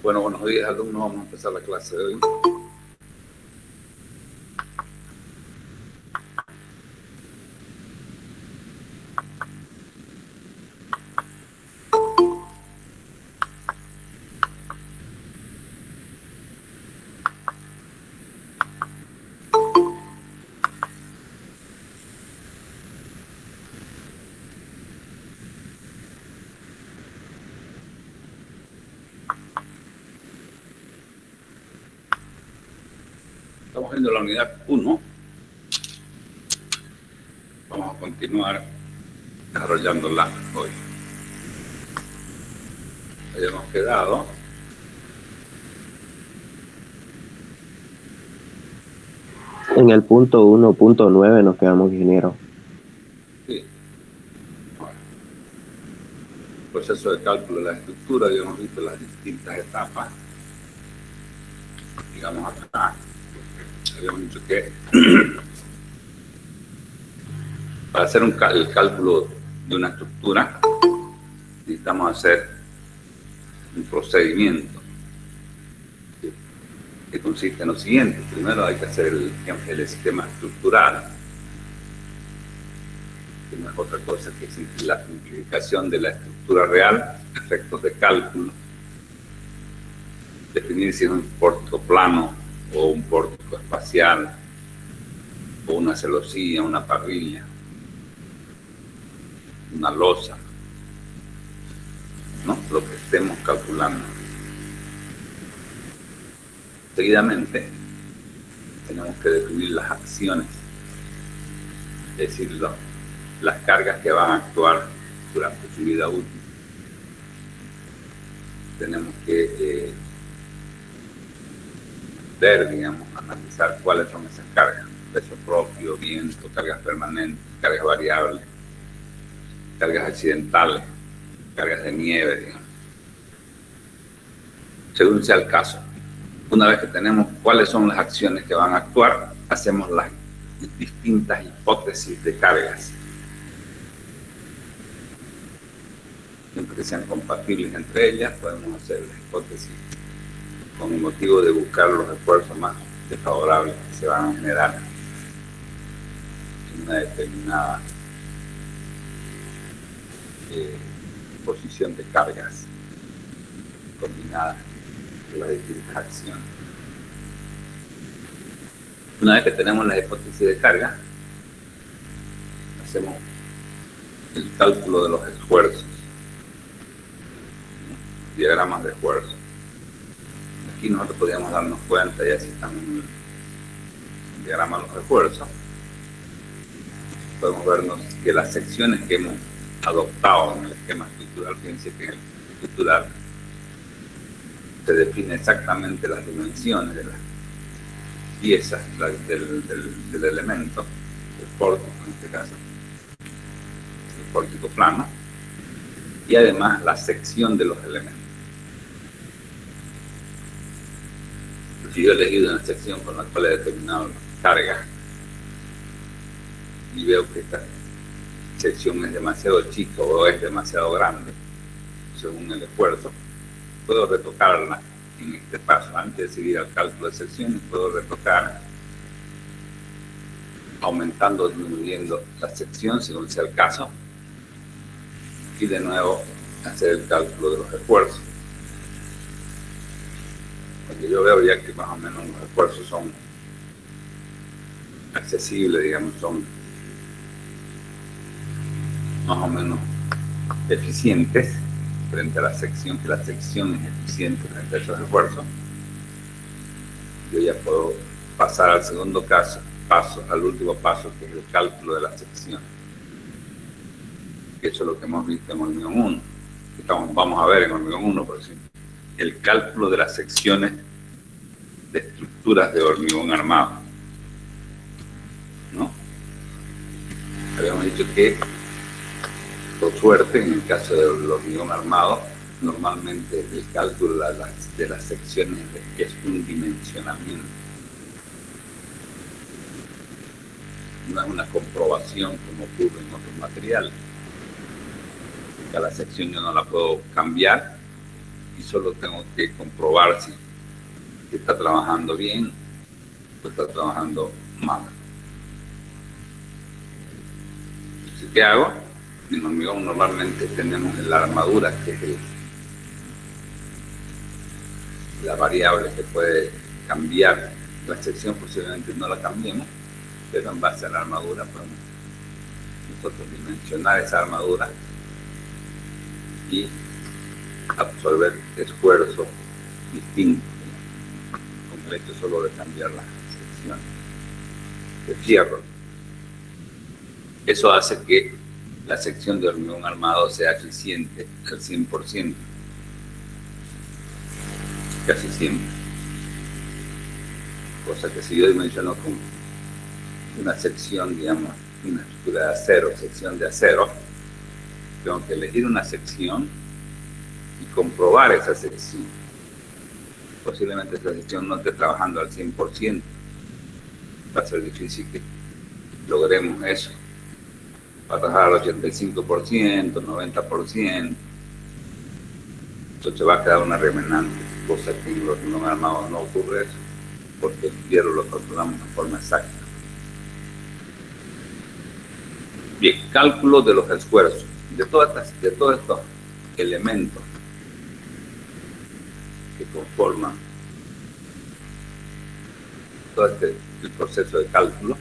Bueno, buenos días, alumnos. Vamos a empezar la clase de hoy. Estamos viendo la unidad 1. Vamos a continuar desarrollándola hoy. Habíamos quedado en el punto 1.9 nos quedamos, ingeniero. sí. Bueno, proceso de cálculo de la estructura. Habíamos visto las distintas etapas. Digamos acá, habíamos dicho que para hacer el cálculo de una estructura necesitamos hacer un procedimiento que consiste en lo siguiente. Primero hay que hacer el esquema estructural, que no es otra cosa que la simplificación de la estructura real, efectos de cálculo, definir si es un pórtico plano o un pórtico espacial, o una celosía, una parrilla, una losa, ¿no? Lo que estemos calculando. Seguidamente, tenemos que definir las acciones, es decir, las cargas que van a actuar durante su vida útil. Tenemos que ver, digamos, analizar cuáles son esas cargas: peso propio, viento, cargas permanentes, cargas variables, cargas accidentales, cargas de nieve, digamos, según sea el caso. Una vez que tenemos cuáles son las acciones que van a actuar, hacemos las distintas hipótesis de cargas, siempre que sean compatibles entre ellas. Podemos hacer las hipótesis con el motivo de buscar los esfuerzos más desfavorables que se van a generar en una determinada posición de cargas combinadas de las distintas acciones. Una vez que tenemos las hipótesis de carga, hacemos el cálculo de los esfuerzos, diagramas de esfuerzo. Aquí nosotros podríamos darnos cuenta, ya si estamos en el diagrama de los esfuerzos, podemos vernos que las secciones que hemos adoptado en el esquema estructural, fíjense que en el estructural se define exactamente las dimensiones de las piezas del elemento, el pórtico en este caso, el pórtico plano, y además la sección de los elementos. Si yo he elegido una sección con la cual he determinado la carga y veo que esta sección es demasiado chica o es demasiado grande, según el esfuerzo, puedo retocarla en este paso. Antes de seguir al cálculo de secciones, puedo retocar aumentando o disminuyendo la sección según sea el caso, y de nuevo hacer el cálculo de los esfuerzos. Porque yo veo ya que más o menos los esfuerzos son accesibles, digamos, son más o menos eficientes frente a la sección, que la sección es eficiente frente a esos esfuerzos. Yo ya puedo pasar al segundo paso, al último paso, que es el cálculo de la sección. Eso es lo que hemos visto en hormigón 1. Vamos a ver en hormigón 1, por ejemplo, el cálculo de las secciones de estructuras de hormigón armado, ¿no? Habíamos dicho que, por suerte, en el caso del hormigón armado, normalmente el cálculo de las secciones es un dimensionamiento. No es una comprobación como ocurre en otros materiales. Cada sección yo no la puedo cambiar y solo tengo que comprobar si está trabajando bien o está trabajando mal. Así que hago, en hormigón normalmente tenemos la armadura, que es la variable que puede cambiar. La sección posiblemente no la cambiemos, pero en base a la armadura podemos nosotros dimensionar esa armadura y absorber esfuerzos distintos con el hecho solo de cambiar la sección de fierro. Eso hace que la sección de hormigón armado sea eficiente al 100%, casi siempre. Cosa que si yo dimensiono con una sección, digamos, una estructura de acero, sección de acero, tengo que elegir una sección y comprobar esa sección. Posiblemente esa sección no esté trabajando al 100%. Va a ser difícil que logremos eso. Va a trabajar al 85%, 90%. Entonces va a quedar una remanente, cosa que en los no armados no ocurre eso, porque el hierro lo calculamos de forma exacta. Bien, cálculo de los esfuerzos. De todos estos elementos que conforman todo el proceso de cálculo,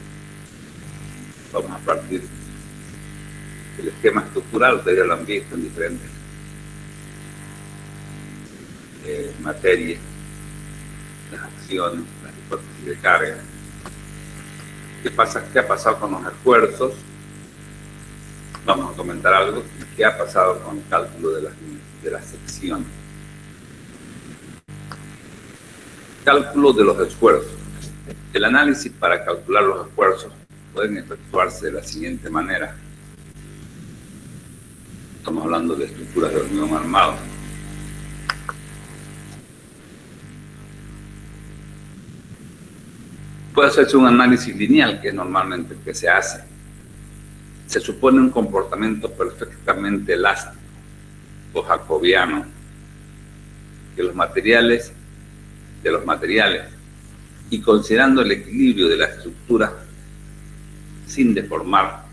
vamos a partir del esquema estructural. Ustedes ya lo han visto en diferentes materias, las acciones, las hipótesis de carga. ¿Qué ha pasado con los esfuerzos? Vamos a comentar algo. ¿Qué ha pasado con el cálculo de las secciones? Cálculo de los esfuerzos. El análisis para calcular los esfuerzos pueden efectuarse de la siguiente manera. Estamos hablando de estructuras de hormigón armado. Puede hacerse un análisis lineal, que es normalmente el que se hace. Se supone un comportamiento perfectamente elástico o jacobiano de los materiales y considerando el equilibrio de la estructura sin deformar.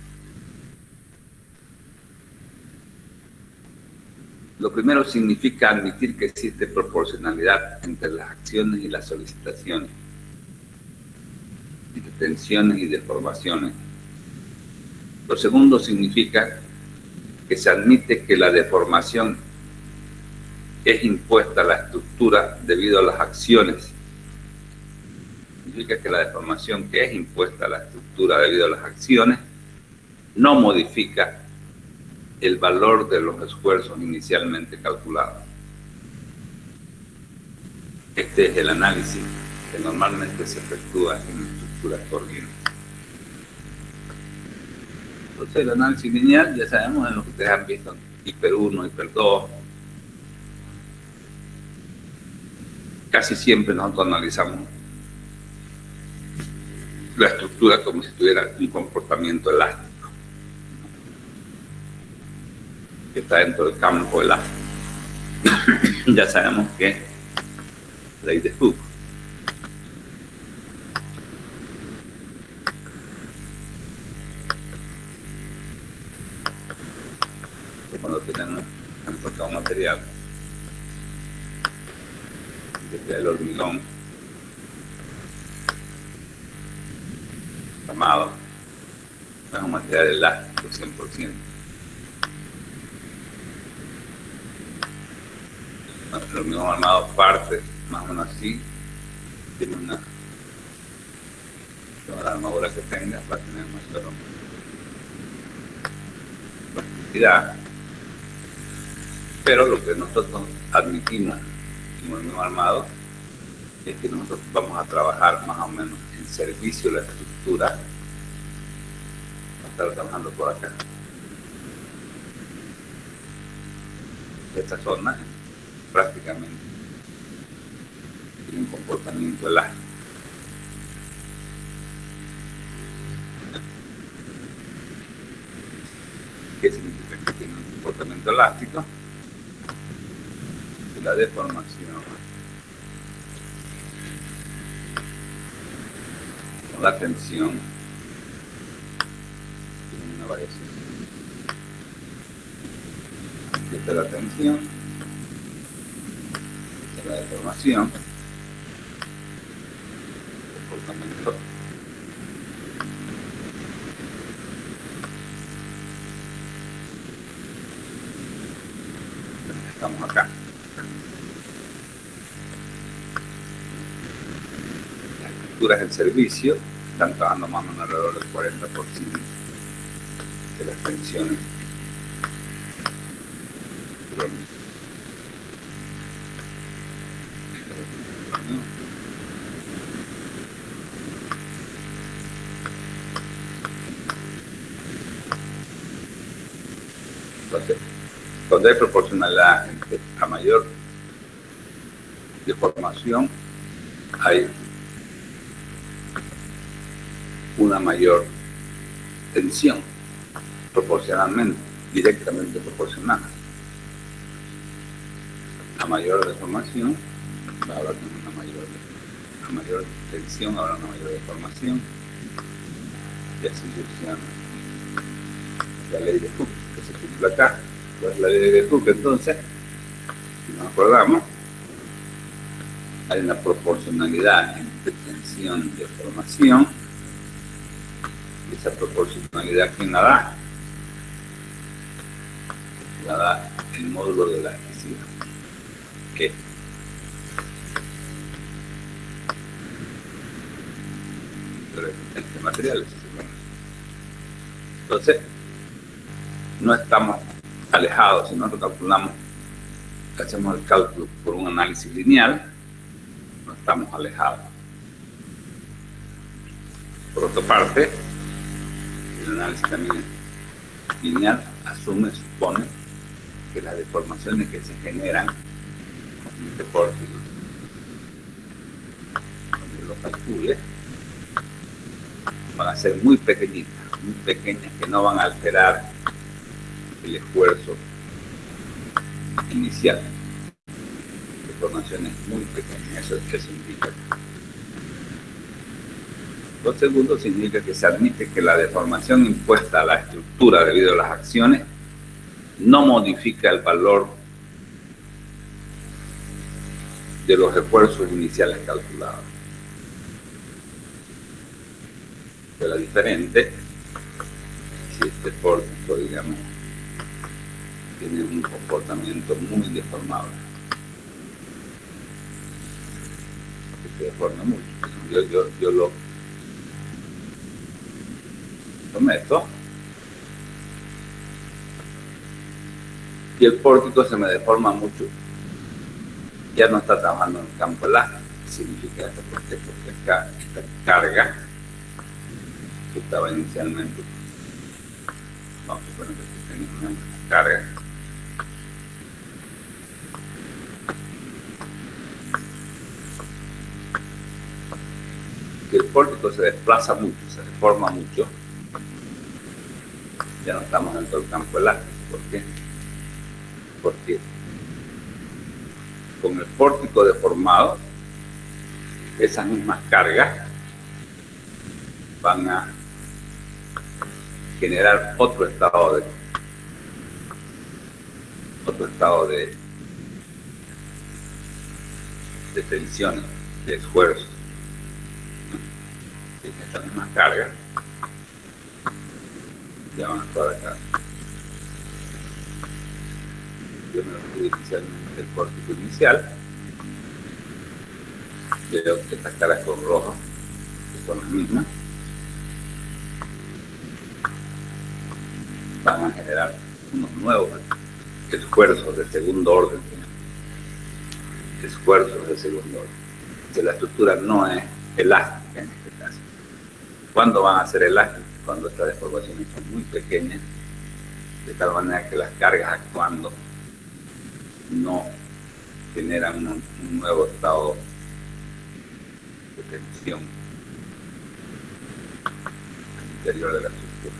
Lo primero significa admitir que existe proporcionalidad entre las acciones y las solicitaciones, entre tensiones y deformaciones. Lo segundo significa que se admite que la deformación es impuesta a la estructura debido a las acciones. Significa que la deformación que es impuesta a la estructura debido a las acciones no modifica el valor de los esfuerzos inicialmente calculados. Este es el análisis que normalmente se efectúa en estructuras corrientes. Entonces, el análisis lineal, ya sabemos, en lo que ustedes han visto, hiper 1, hiper 2. Casi siempre nosotros analizamos la estructura como si tuviera un comportamiento elástico, que está dentro del campo elástico. Ya sabemos que ley de Hooke. Cuando tenemos un material, desde el hormigón armado, es un material elástico 100%. El hormigón armado parte más o menos así, tiene una toda la armadura que tenga va a tener mayor plasticidad. Pero lo que nosotros admitimos en el hormigón armado es que nosotros vamos a trabajar más o menos en servicio de la estructura. Vamos a estar trabajando por acá. Esta zona prácticamente tiene un comportamiento elástico. ¿Qué significa que tiene un comportamiento elástico? la deformación con la tensión tiene una variación. Esta es la tensión, esta es la deformación, comportamiento. Estamos acá. Las estructuras del servicio están trabajando más o menos alrededor del 40% de las tensiones. Entonces, cuando hay proporcionalidad entre a mayor deformación, hay una mayor tensión, proporcionalmente, directamente proporcional. A mayor deformación, va a haber una mayor tensión, habrá una mayor deformación, y así sucesivamente. La ley de Hooke, que se cumple acá, pues la ley de Hooke, entonces, si nos acordamos, hay una proporcionalidad entre tensión y deformación, y esa proporcionalidad, ¿quién la da? La da el módulo de elasticidad, que entre materiales. Entonces, no estamos alejados. Si nosotros calculamos, hacemos el cálculo por un análisis lineal, no estamos alejados. Por otra parte, el análisis también lineal supone que las deformaciones que se generan en este pórtico, cuando lo calcule, van a ser muy pequeñitas, que no van a alterar el esfuerzo inicial. Deformaciones muy pequeñas, eso indica. Lo segundo significa que se admite que la deformación impuesta a la estructura debido a las acciones no modifica el valor de los esfuerzos iniciales calculados. Pero diferente si este pórtico, digamos, tiene un comportamiento muy deformable, que se deforma mucho. Yo lo meto y el pórtico se me deforma mucho, ya no está trabajando en el campo elástico. Significa esto porque acá esta carga que estaba inicialmente, vamos a suponer que tenía una carga que el pórtico se desplaza mucho, se deforma mucho, ya no estamos dentro del campo elástico. ¿Por qué? Porque con el pórtico deformado, esas mismas cargas van a generar otro estado de tensiones, de esfuerzo. Estas mismas cargas ya van a estar acá. Yo me lo puse inicialmente el pórtico inicial. Veo que estas caras con rojo, que son las mismas, van a generar unos nuevos esfuerzos de segundo orden. Esfuerzos de segundo orden. Que la estructura no es elástica en este caso. ¿Cuándo van a ser elásticas? Cuando estas deformaciones son muy pequeñas, de tal manera que las cargas actuando no generan un nuevo estado de tensión al interior de la estructura.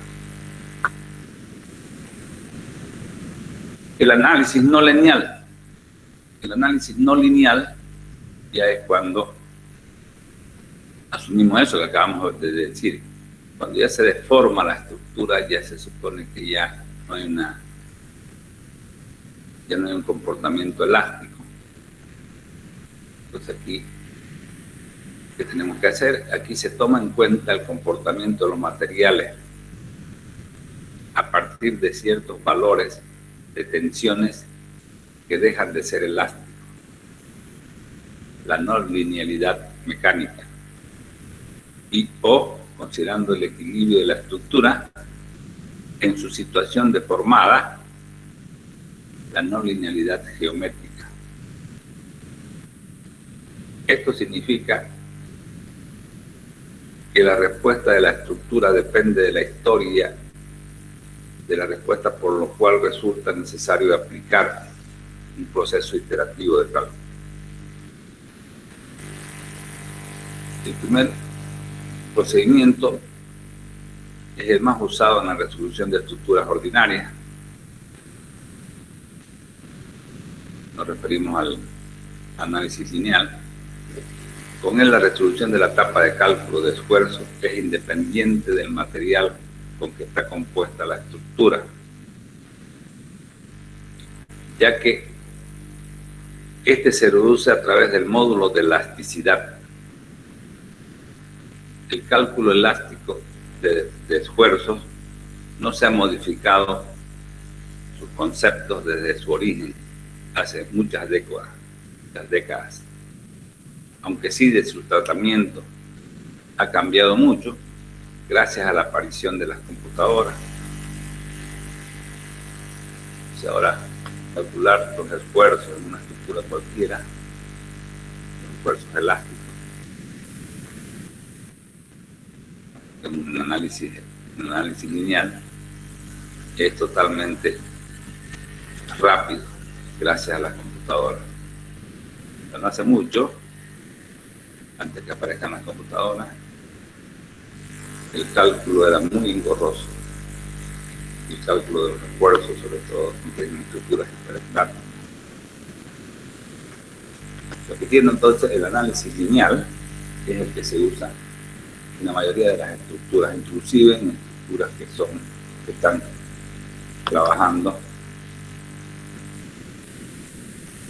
El análisis no lineal El análisis no lineal ya es cuando asumimos eso que acabamos de decir. Cuando ya se deforma la estructura, ya se supone que ya no hay un comportamiento elástico. Entonces aquí, ¿qué tenemos que hacer? Aquí se toma en cuenta el comportamiento de los materiales a partir de ciertos valores de tensiones que dejan de ser elásticos. La no linealidad mecánica. O considerando el equilibrio de la estructura en su situación deformada, la no linealidad geométrica. Esto significa que la respuesta de la estructura depende de la historia de la respuesta, por lo cual resulta necesario aplicar un proceso iterativo de cálculo. El primer procedimiento es el más usado en la resolución de estructuras ordinarias. Nos referimos al análisis lineal. Con él, la resolución de la etapa de cálculo de esfuerzo es independiente del material con que está compuesta la estructura, ya que este se reduce a través del módulo de elasticidad. El cálculo elástico de esfuerzos no se ha modificado sus conceptos desde su origen hace muchas décadas, aunque sí de su tratamiento ha cambiado mucho gracias a la aparición de las computadoras. O sea, ahora calcular los esfuerzos en una estructura cualquiera, los esfuerzos elásticos, en un análisis lineal, es totalmente rápido gracias a las computadoras. Pero no hace mucho, antes que aparezcan las computadoras, el cálculo era muy engorroso. El cálculo de los esfuerzos, sobre todo en estructuras hiperestáticas. Lo que tiene entonces el análisis lineal es el que se usa en la mayoría de las estructuras, inclusive en estructuras que están trabajando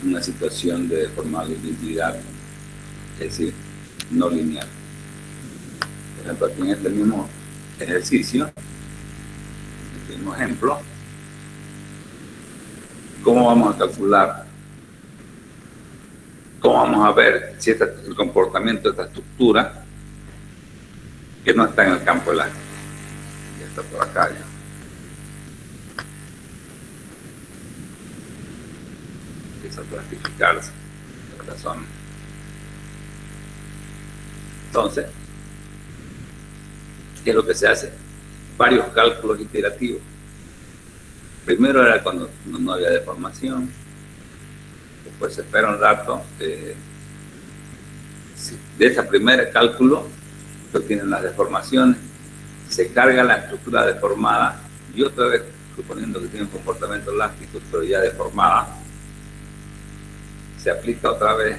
en una situación de deformabilidad, es decir, no lineal. Por ejemplo, aquí en este mismo ejercicio, este mismo ejemplo, ¿cómo vamos a calcular? ¿Cómo vamos a ver si el comportamiento de esta estructura que no está en el campo elástico? Ya está por acá ya. Empieza a plastificarse por esta zona. Entonces, ¿qué es lo que se hace? Varios cálculos iterativos. Primero era cuando no había deformación. Después se espera un rato. De ese primer cálculo se obtienen las deformaciones. Se carga la estructura deformada y otra vez, suponiendo que tiene un comportamiento elástico, pero ya deformada, se aplica otra vez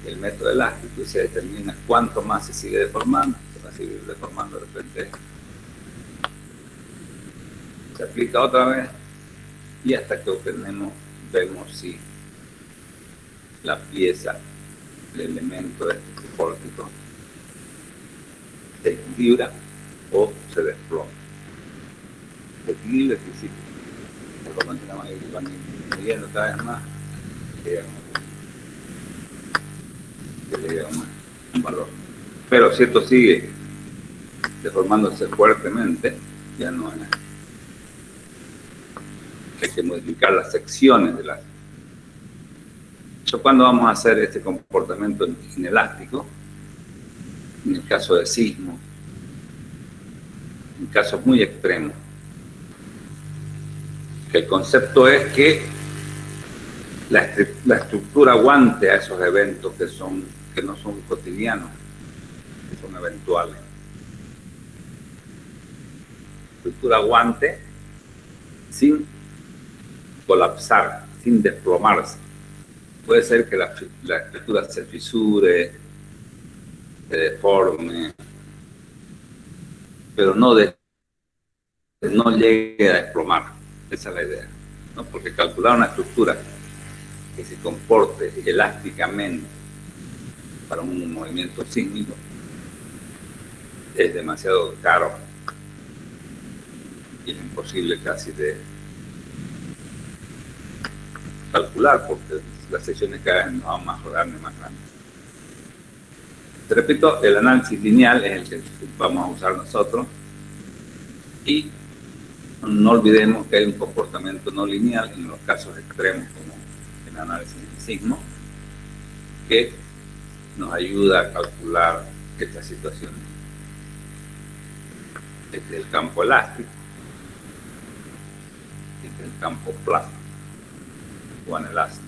el método elástico y se determina cuánto más se sigue deformando. Se va a seguir deformando de repente. Se aplica otra vez y hasta que vemos si la pieza, el elemento de este pórtico se equilibra o se desploma. Se equilibra, es decir, lo continuamos ahí, van midiendo cada vez más, le llega un valor. Pero si esto sigue deformándose fuertemente, ya no hay que modificar las secciones de la. ¿Cuándo vamos a hacer este comportamiento inelástico? En el caso de sismo, en casos muy extremos. El concepto es que la estructura aguante a esos eventos que no son cotidianos, que son eventuales. La estructura aguante sin colapsar, sin desplomarse. Puede ser que la estructura se fisure, se deforme, pero no llegue a desplomar. Esa es la idea, ¿no? Porque calcular una estructura que se comporte elásticamente para un movimiento sísmico es demasiado caro y es imposible casi de calcular, porque las secciones cada vez van más grandes, más grandes. Te repito, el análisis lineal es el que vamos a usar nosotros, y no olvidemos que hay un comportamiento no lineal en los casos extremos como el análisis del sismo, que nos ayuda a calcular estas situaciones. Este es el campo elástico, este es el campo plano o anelástico.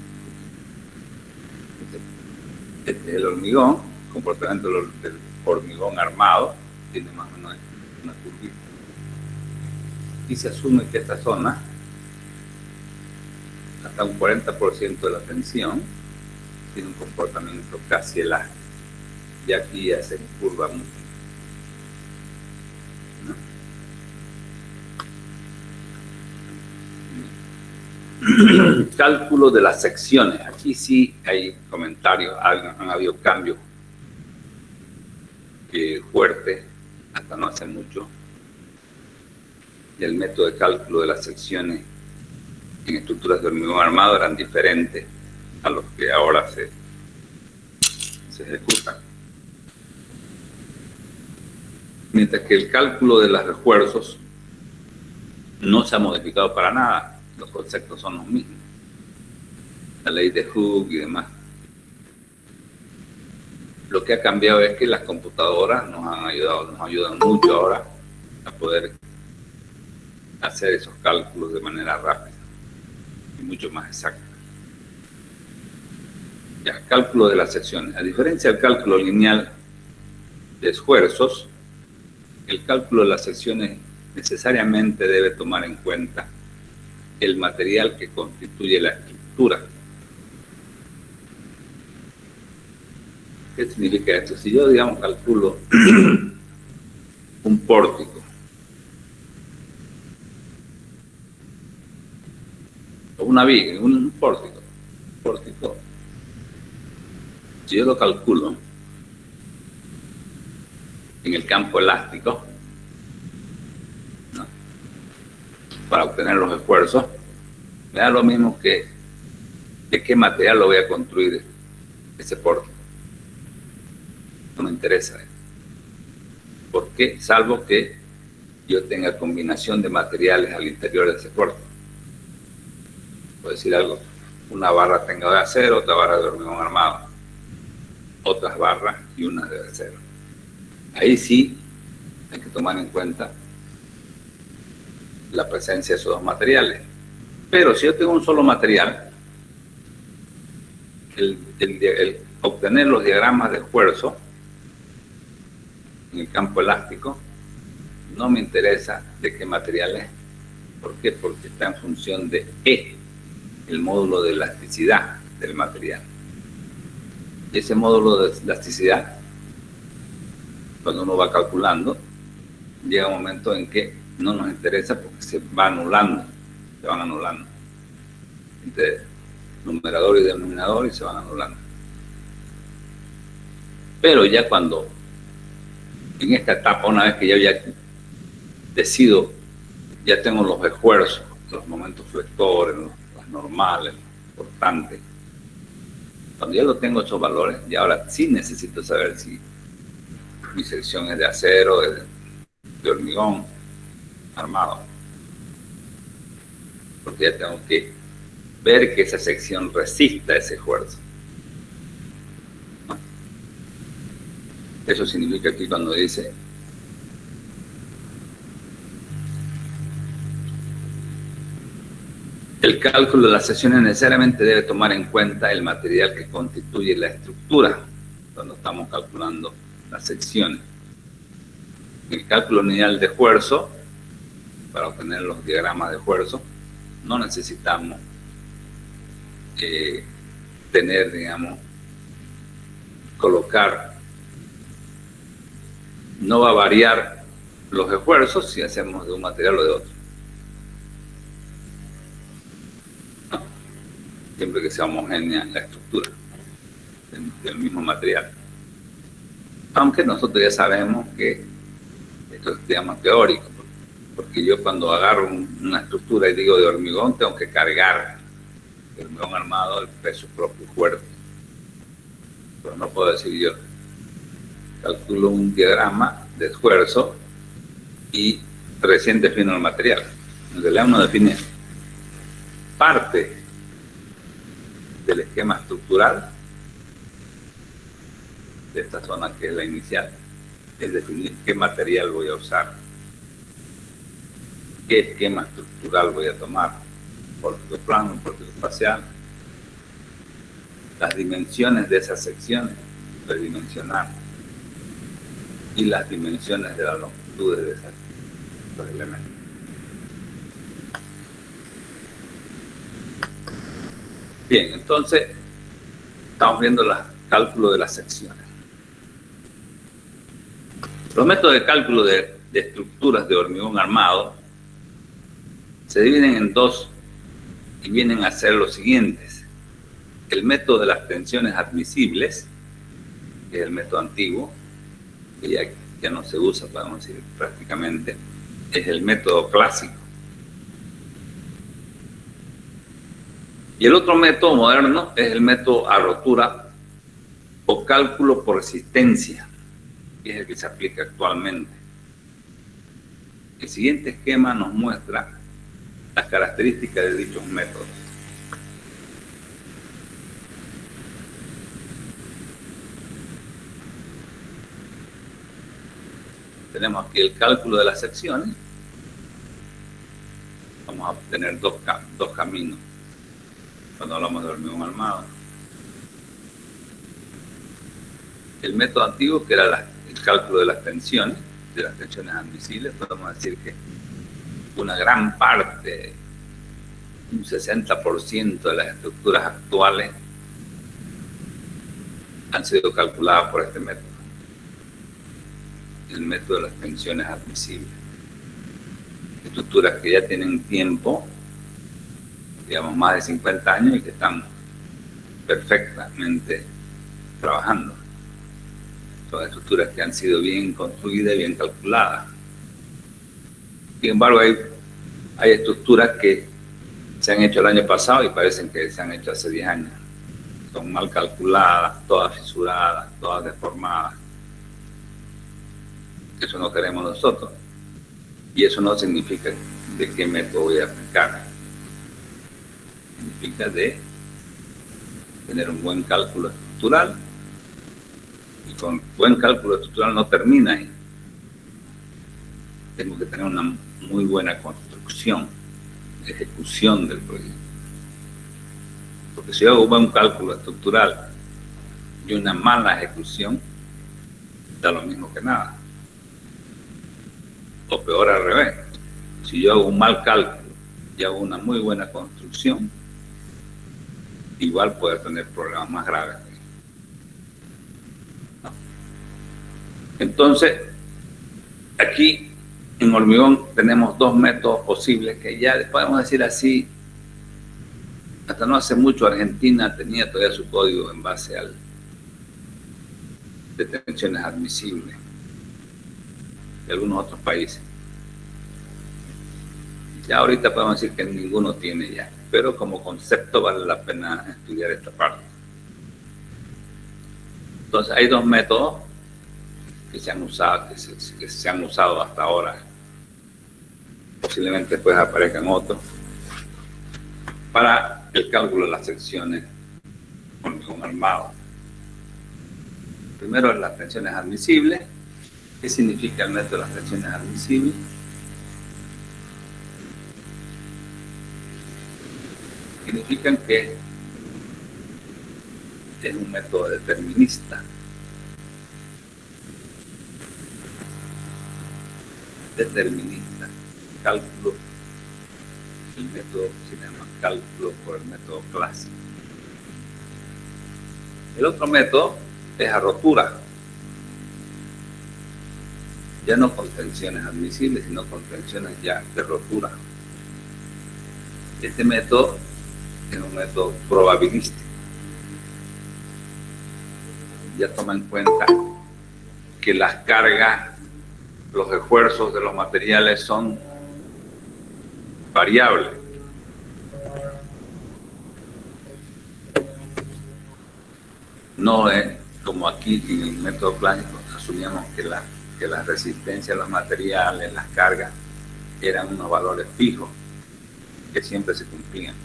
Este es el hormigón, comportamiento del hormigón armado, tiene más o menos una curvita. Y se asume que esta zona, hasta un 40% de la tensión, tiene un comportamiento casi elástico. Y aquí ya se curva mucho, ¿no? Cálculo de las secciones. Aquí sí hay comentarios, han habido cambios fuertes hasta no hace mucho. Y el método de cálculo de las secciones en estructuras de hormigón armado eran diferentes a los que ahora se ejecutan. Mientras que el cálculo de los refuerzos no se ha modificado para nada, los conceptos son los mismos. La ley de Hooke y demás. Lo que ha cambiado es que las computadoras nos ayudan mucho ahora a poder hacer esos cálculos de manera rápida y mucho más exacta. Ya, cálculo de las secciones. A diferencia del cálculo lineal de esfuerzos, el cálculo de las secciones necesariamente debe tomar en cuenta el material que constituye la estructura. ¿Qué significa esto? Si yo, digamos, calculo un pórtico o una viga, un pórtico, si yo lo calculo en el campo elástico, ¿no?, para obtener los esfuerzos, me da lo mismo que de qué material lo voy a construir ese pórtico. No me interesa. ¿Por qué? Salvo que yo tenga combinación de materiales al interior de ese pórtico. Puedo decir algo, una barra tenga de acero, otra barra de hormigón armado, otras barras y unas de acero. Ahí sí hay que tomar en cuenta la presencia de esos dos materiales. Pero si yo tengo un solo material, el obtener los diagramas de esfuerzo en el campo elástico no me interesa de qué material es. ¿Por qué? Porque está en función de E, el módulo de elasticidad del material. Y ese módulo de elasticidad, cuando uno va calculando, llega un momento en que no nos interesa porque se va anulando, se van anulando entre numerador y denominador, y se van anulando. Pero ya cuando, en esta etapa, una vez que yo ya decido, ya tengo los esfuerzos, los momentos flectores, las normales, los portantes, cuando ya lo tengo esos valores, y ahora sí necesito saber si mi sección es de acero, de hormigón armado, porque ya tengo que ver que esa sección resista ese esfuerzo. Eso significa aquí cuando dice el cálculo de las secciones necesariamente debe tomar en cuenta el material que constituye la estructura cuando estamos calculando las secciones. En el cálculo lineal de esfuerzo, para obtener los diagramas de esfuerzo, no necesitamos tener, digamos, colocar, no va a variar los esfuerzos si hacemos de un material o de otro. ¿No? Siempre que sea homogénea la estructura del mismo material. Aunque nosotros ya sabemos que esto es, digamos, teórico, porque yo cuando agarro una estructura y digo de hormigón, tengo que cargar el hormigón armado el peso propio fuerte. Pero no puedo decir yo, calculo un diagrama de esfuerzo y recién defino el material. En realidad uno define parte del esquema estructural de esta zona que es la inicial, es definir qué material voy a usar, qué esquema estructural voy a tomar, pórtico plano, pórtico espacial, las dimensiones de esas secciones, redimensionar, y las dimensiones de las longitudes de esos elementos. Bien, entonces estamos viendo los cálculos de las secciones. Los métodos de cálculo de estructuras de hormigón armado se dividen en dos y vienen a ser los siguientes. El método de las tensiones admisibles, que es el método antiguo, que ya no se usa, podemos decir, prácticamente, es el método clásico. Y el otro método moderno es el método a rotura o cálculo por resistencia, que es el que se aplica actualmente. El siguiente esquema nos muestra las características de dichos métodos. Tenemos aquí el cálculo de las secciones. Vamos a obtener dos caminos cuando hablamos de hormigón armado. El método antiguo, que era el cálculo de las tensiones admisibles, podemos decir que una gran parte, un 60% de las estructuras actuales han sido calculadas por este método, el método de las tensiones admisibles. Estructuras que ya tienen tiempo, digamos más de 50 años, y que están perfectamente trabajando. Son estructuras que han sido bien construidas y bien calculadas. Sin embargo, hay estructuras que se han hecho el año pasado y parecen que se han hecho hace 10 años. Son mal calculadas, todas fisuradas, todas deformadas. Eso no queremos nosotros. Y eso no significa de qué método voy a aplicar. Significa de tener un buen cálculo estructural. Y con buen cálculo estructural no termina ahí. Tengo que tener una muy buena construcción, ejecución del proyecto. Porque si yo hago un buen cálculo estructural y una mala ejecución, da lo mismo que nada. O peor al revés. Si yo hago un mal cálculo y hago una muy buena construcción, igual puede tener problemas más graves. Entonces, aquí en hormigón tenemos dos métodos posibles que ya podemos decir así. Hasta no hace mucho Argentina tenía todavía su código en base al de tensiones admisibles de algunos otros países. Ya ahorita podemos decir que ninguno tiene ya, pero como concepto vale la pena estudiar esta parte. Entonces hay dos métodos que se han usado hasta ahora. Posiblemente después aparezcan otros para el cálculo de las secciones con armado. Primero, las tensiones admisibles. ¿Qué significa el método de las tensiones admisibles? Significan que es un método determinista. Determinista. Cálculo. El método se llama cálculo por el método clásico. El otro método es a rotura, ya no con tensiones admisibles, sino con tensiones ya de rotura. Este método es un método probabilístico. Ya toma en cuenta que las cargas, los esfuerzos de los materiales son variables. No es como aquí en el método clásico, asumíamos que la resistencia a los materiales, las cargas, eran unos valores fijos que siempre se cumplían.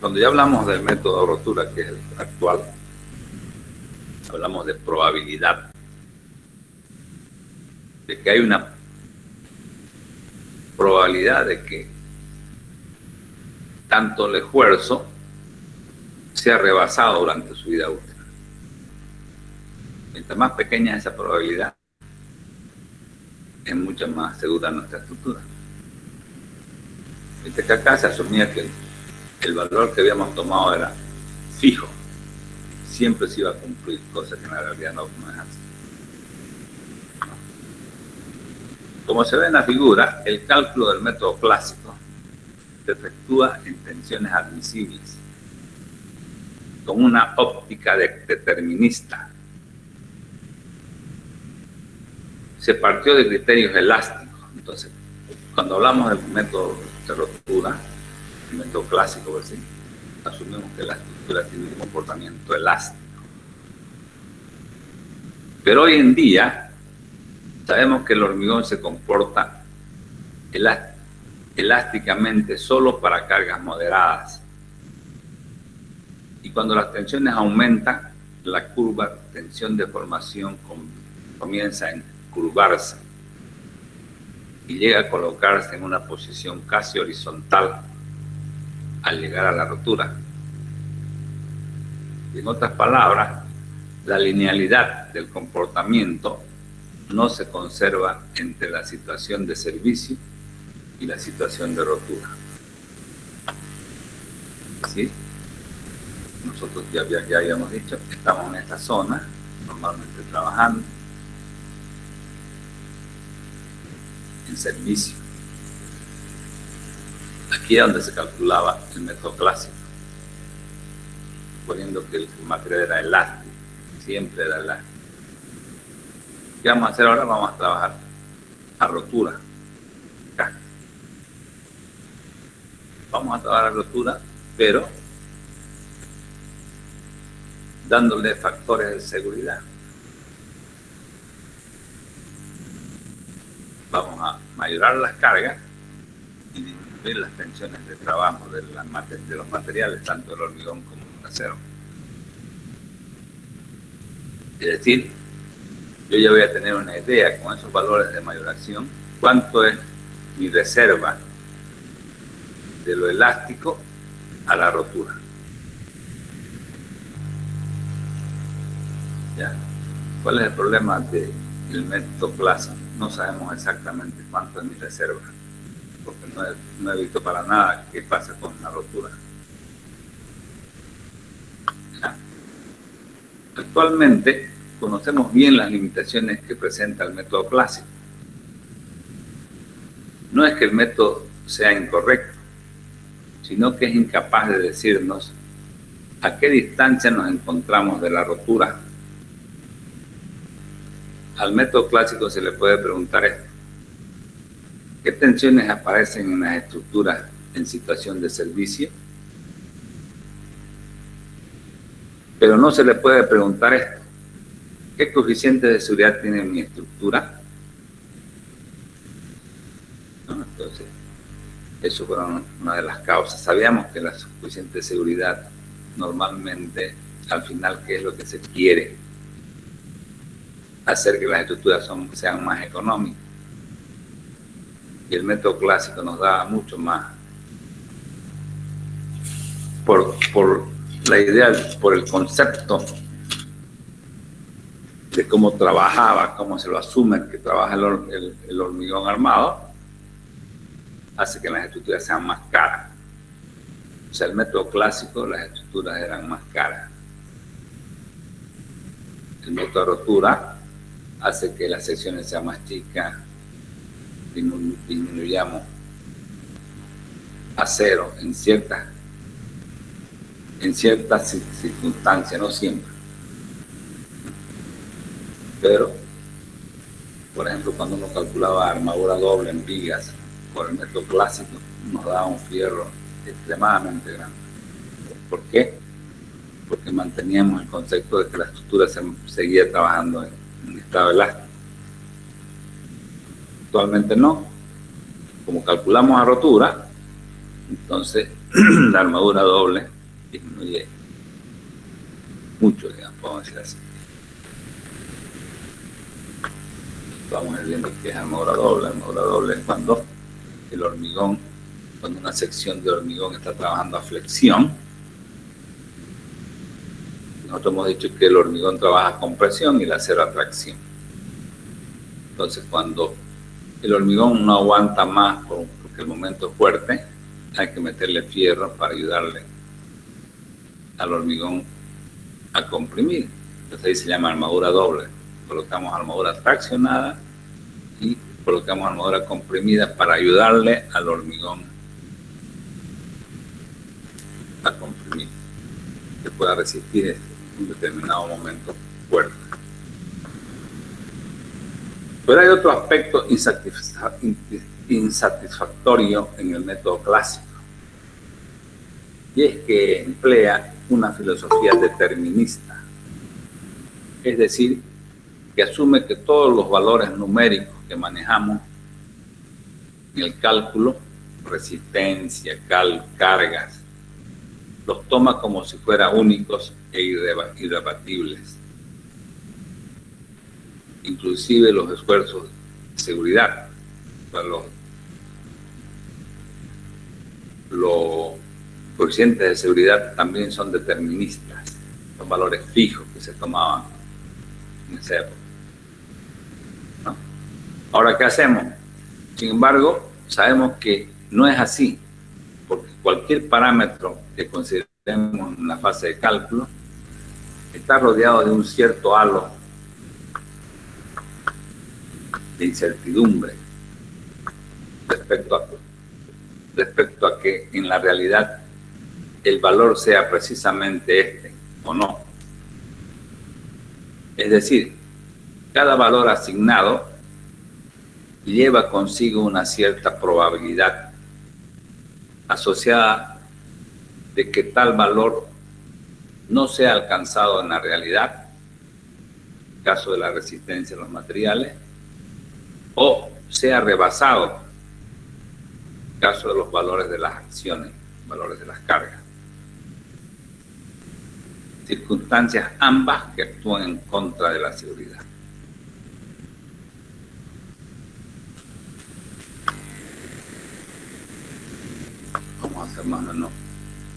Cuando ya hablamos del método de rotura, que es el actual, hablamos de probabilidad, de que hay una probabilidad de que tanto el esfuerzo sea rebasado durante su vida útil. Mientras más pequeña es esa probabilidad, es mucho más segura nuestra estructura. Mientras que acá se asumía que el valor que habíamos tomado era fijo, siempre se iba a cumplir, cosa que en la realidad no es así. Como se ve en la figura, el cálculo del método clásico se efectúa en tensiones admisibles, con una óptica determinista. Se partió de criterios elásticos. Entonces, cuando hablamos del método de rotura, el método clásico, pues sí, asumimos que la estructura tiene un comportamiento elástico. Pero hoy en día sabemos que el hormigón se comporta elásticamente solo para cargas moderadas. Y cuando las tensiones aumentan, la curva tensión de formación comienza a curvarse y llega a colocarse en una posición casi horizontal al llegar a la rotura. Y en otras palabras, la linealidad del comportamiento no se conserva entre la situación de servicio y la situación de rotura. ¿Sí? Nosotros ya habíamos dicho, estamos en esta zona, normalmente trabajando en servicio. Aquí es donde se calculaba el método clásico, suponiendo que el material era elástico, siempre era elástico. ¿Qué vamos a hacer ahora? Vamos a trabajar a rotura. Acá. Vamos a trabajar a rotura, pero dándole factores de seguridad. Vamos a mayorar las cargas y disminuir las tensiones de trabajo de los materiales, tanto el hormigón como el acero. Es decir, yo ya voy a tener una idea con esos valores de mayoración, cuánto es mi reserva de lo elástico a la rotura. ¿Ya? ¿Cuál es el problema del método clásico? No sabemos exactamente cuánto es mi reserva, porque no he visto para nada qué pasa con la rotura. ¿Ya? Actualmente conocemos bien las limitaciones que presenta el método clásico. No es que el método sea incorrecto, sino que es incapaz de decirnos a qué distancia nos encontramos de la rotura. Al método clásico se le puede preguntar esto: ¿qué tensiones aparecen en las estructuras en situación de servicio? Pero no se le puede preguntar esto: ¿qué coeficiente de seguridad tiene mi estructura? ¿No? Entonces, eso fueron una de las causas. Sabíamos que los coeficientes de seguridad normalmente, al final, ¿qué es lo que se quiere? Hacer que las estructuras sean más económicas. Y el método clásico nos da mucho más. Por la idea, por el concepto de cómo trabajaba, cómo se lo asume que trabaja el hormigón armado, hace que las estructuras sean más caras. O sea, el método clásico, las estructuras eran más caras. El método de rotura hace que las secciones sean más chicas, disminuyamos a cero en ciertas circunstancias, no siempre. Pero, por ejemplo, cuando uno calculaba armadura doble en vigas por el método clásico, nos daba un fierro extremadamente grande. ¿Por qué? Porque manteníamos el concepto de que la estructura seguía trabajando en estado elástico. Actualmente no. Como calculamos a rotura, entonces la armadura doble disminuye mucho, digamos, podemos decir así. Vamos a ir viendo qué es armadura doble. Armadura doble es cuando el hormigón, cuando una sección de hormigón está trabajando a flexión. Nosotros hemos dicho que el hormigón trabaja a compresión y el acero a tracción. Entonces, cuando el hormigón no aguanta más porque el momento es fuerte, hay que meterle fierro para ayudarle al hormigón a comprimir. Entonces ahí se llama armadura doble. Colocamos armadura traccionada y colocamos armadura comprimida para ayudarle al hormigón a comprimir, que pueda resistir un determinado momento fuerte. Pero hay otro aspecto insatisfactorio en el método clásico, y es que emplea una filosofía determinista, es decir, que asume que todos los valores numéricos que manejamos en el cálculo, resistencia, cargas, los toma como si fueran únicos e irrebatibles. Inclusive los esfuerzos de seguridad, los coeficientes de seguridad también son deterministas, son valores fijos que se tomaban en esa época, ¿no? Ahora, ¿qué hacemos? Sin embargo, sabemos que no es así, porque cualquier parámetro que consideremos en la fase de cálculo está rodeado de un cierto halo de incertidumbre respecto a que en la realidad el valor sea precisamente este o no. Es decir, cada valor asignado lleva consigo una cierta probabilidad asociada de que tal valor no sea alcanzado en la realidad, en el caso de la resistencia a los materiales, o sea rebasado, en el caso de los valores de las acciones, valores de las cargas. Circunstancias ambas que actúan en contra de la seguridad. Vamos a hacer más o menos,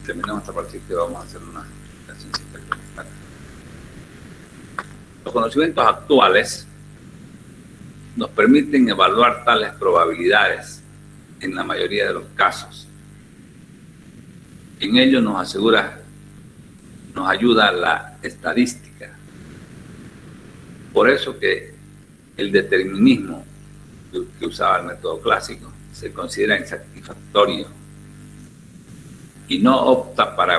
terminamos esta partida y vamos a hacer una explicación. Los conocimientos actuales nos permiten evaluar tales probabilidades en la mayoría de los casos. En ello nos ayuda la estadística. Por eso que el determinismo que usaba el método clásico se considera insatisfactorio y no apto para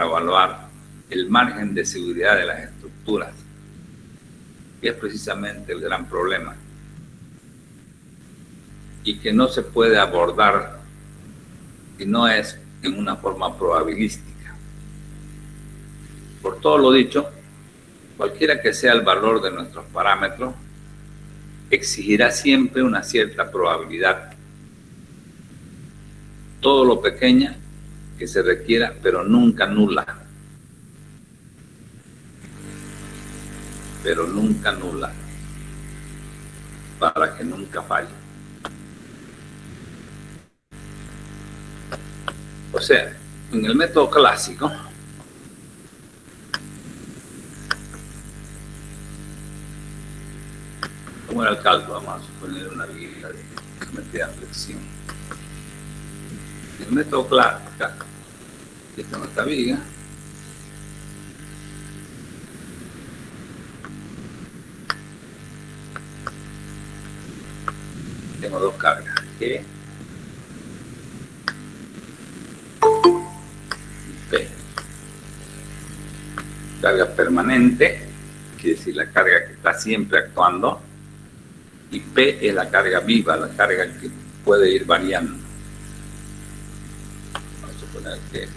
evaluar el margen de seguridad de las estructuras, que es precisamente el gran problema y que no se puede abordar si no es en una forma probabilística. Por todo lo dicho, cualquiera que sea el valor de nuestros parámetros, exigirá siempre una cierta probabilidad, todo lo pequeña que se requiera, pero nunca nula. Pero nunca nula, para que nunca falle. O sea, en el método clásico, ¿cómo era el cálculo? Vamos a suponer una viga de metida en flexión. El método clásico, aquí está nuestra viga. Tengo dos cargas, G y P. Carga permanente, quiere decir la carga que está siempre actuando, y P es la carga viva, la carga que puede ir variando. Vamos a suponer que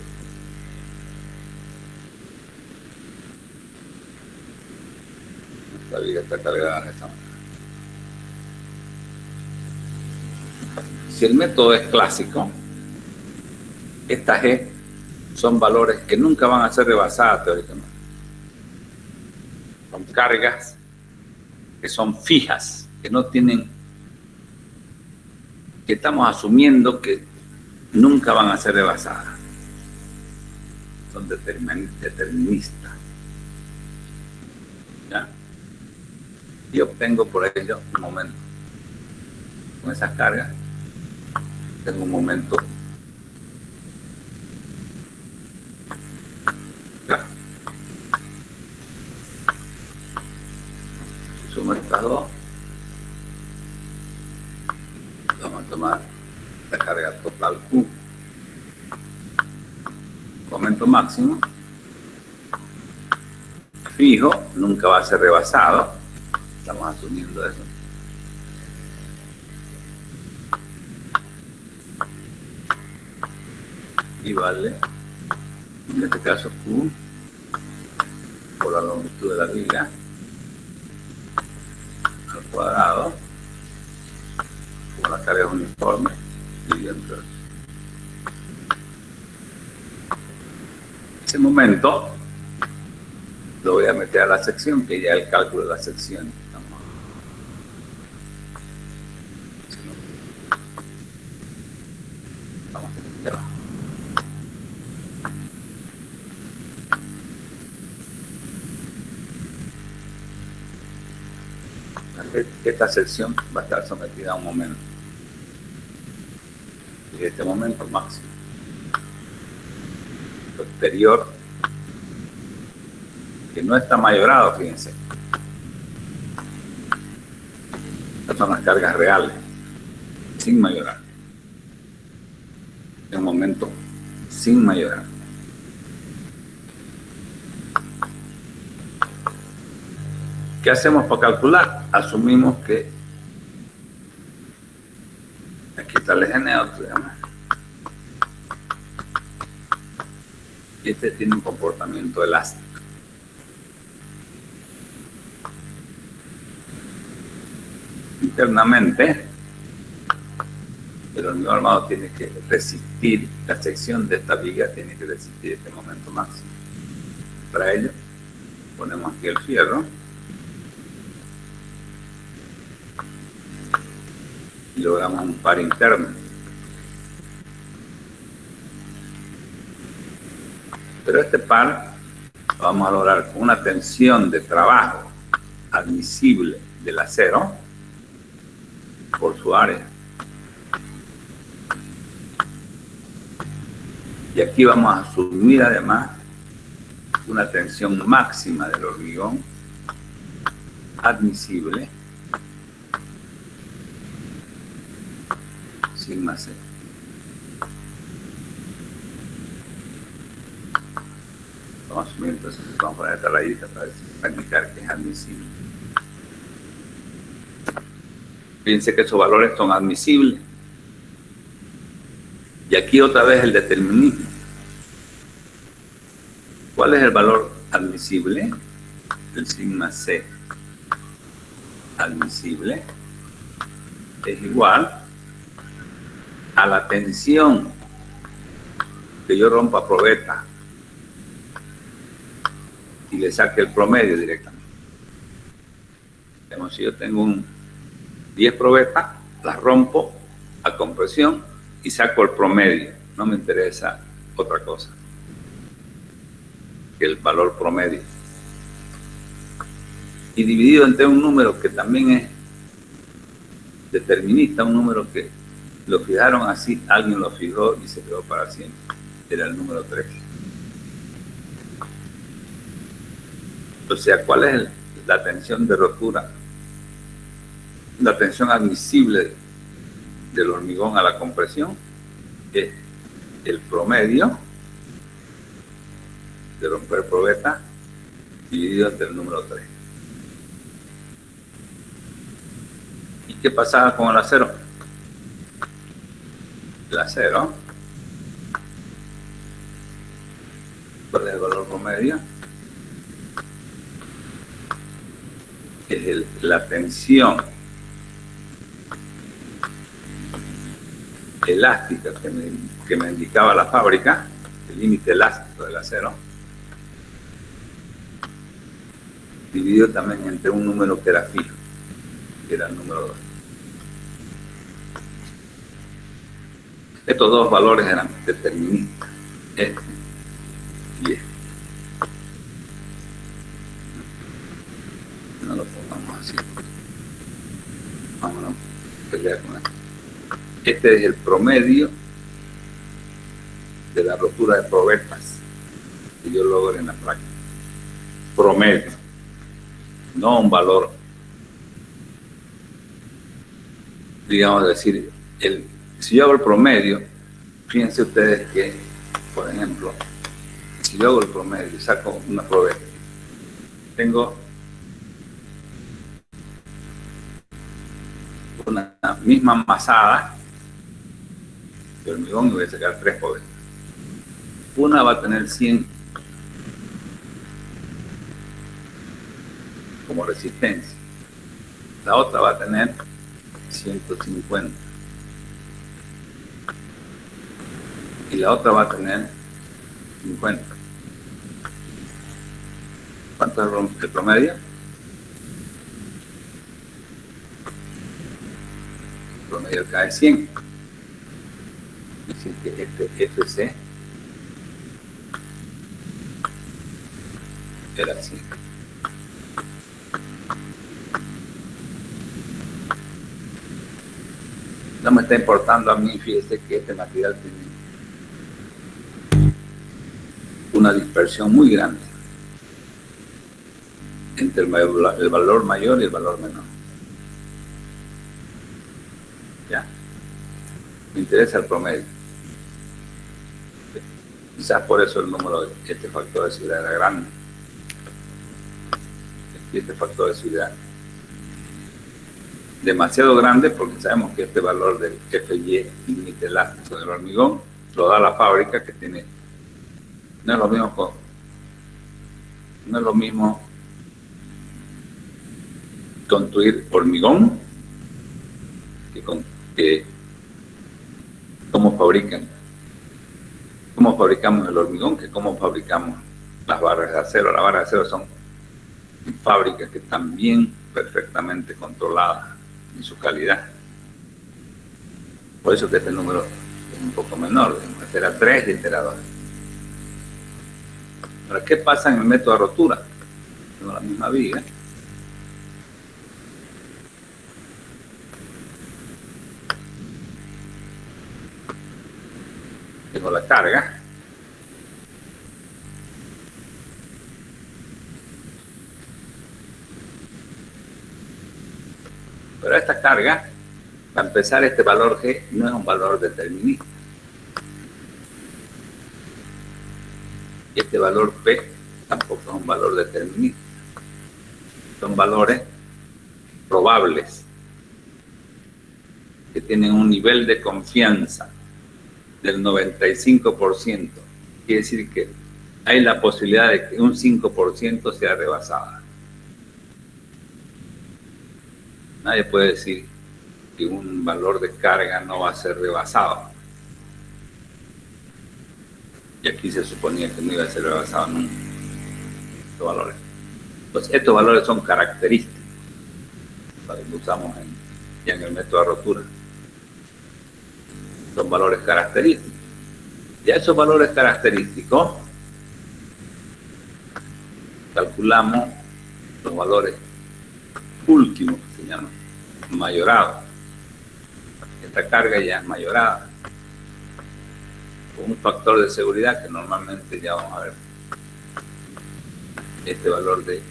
esta viga está cargada de esta manera. Si el método es clásico, estas G son valores que nunca van a ser rebasadas teóricamente. Son cargas que son fijas, que no tienen, que estamos asumiendo que nunca van a ser rebasadas. Son deterministas. ¿Ya? Y obtengo por ello un momento. Con esas cargas, tengo un momento. Sumo estas dos. Vamos a tomar la carga total Q. Momento máximo. Fijo, nunca va a ser rebasado. Estamos asumiendo eso. Y vale, en este caso Q, por la longitud de la viga al cuadrado, por la carga uniforme y dentro. Ese momento lo voy a meter a la sección, que ya es el cálculo de la sección. Esta sección va a estar sometida a un momento. Y este momento máximo. Posterior, que no está mayorado, fíjense. Estas son las cargas reales, sin mayorar. En un momento sin mayorar. ¿Qué hacemos para calcular? Asumimos que aquí está el eje neutro, y este tiene un comportamiento elástico. Internamente, el hormigón armado tiene que resistir, la sección de esta viga tiene que resistir este momento máximo. Para ello, ponemos aquí el fierro. Y logramos un par interno. Pero este par lo vamos a lograr con una tensión de trabajo admisible del acero por su área. Y aquí vamos a asumir además una tensión máxima del hormigón admisible sigma C. Vamos a asumir, entonces vamos a poner esta rayita para indicar que es admisible. Fíjense que esos valores son admisibles. Y aquí otra vez el determinismo. ¿Cuál es el valor admisible? El sigma C admisible es igual a la tensión que yo rompa a probeta y le saque el promedio directamente. Digamos, si yo tengo un 10 probetas, las rompo a compresión y saco el promedio. No me interesa otra cosa que el valor promedio. Y dividido entre un número que también es determinista, un número que Lo fijaron así, alguien lo fijó y se quedó para siempre. Era el número 3. O sea, ¿cuál es la tensión de rotura? La tensión admisible del hormigón a la compresión es el promedio de romper probeta dividido entre el número 3. ¿Y qué pasaba con el acero? El acero, ¿cuál es el valor promedio? Es la tensión elástica que me indicaba la fábrica, el límite elástico del acero, dividido también entre un número que era fijo, que era el número 2. Estos dos valores eran deterministas, este y este. No lo pongamos así. Vámonos a pelear con esto. Este es el promedio de la rotura de probetas que yo logro en la práctica. Promedio, no un valor, digamos decir, si yo hago el promedio, fíjense ustedes que, por ejemplo, si yo hago el promedio y saco una probeta, tengo una misma masada de hormigón y voy a sacar 3 probetas. Una va a tener 100 como resistencia, la otra va a tener 150 y la otra va a tener 50. ¿Cuánto es el promedio? El promedio cae 100. Es decir, que este FC era así. No me está importando a mí, fíjese que este material tiene una dispersión muy grande entre el valor mayor y el valor menor. ¿Ya? Me interesa el promedio. Quizás por eso el número, este factor de seguridad era grande. Este factor de seguridad demasiado grande, porque sabemos que este valor del FY, límite elástico del hormigón, lo da la fábrica, que tiene, no es lo mismo construir hormigón que cómo fabricamos el hormigón, que cómo fabricamos las barras de acero. Las barras de acero son fábricas que están bien, perfectamente controladas en su calidad. Por eso que este número es un poco menor. Este era 3 y este era 2. Ahora, ¿qué pasa en el método de rotura? Tengo la misma viga. Tengo la carga. Pero esta carga, para empezar, este valor G no es un valor determinista. Y este valor P tampoco es un valor determinista. Son valores probables que tienen un nivel de confianza del 95%. Quiere decir que hay la posibilidad de que un 5% sea rebasada. Nadie puede decir que un valor de carga no va a ser rebasado. Y aquí se suponía que no iba a ser rebasado nunca. Estos valores. Pues estos valores son característicos. Para que lo usamos ya en el método de rotura. Son valores característicos. Y a esos valores característicos calculamos los valores últimos, que se llaman mayorados. esta carga ya es mayorada con un factor de seguridad que normalmente ya vamos a ver. Este valor de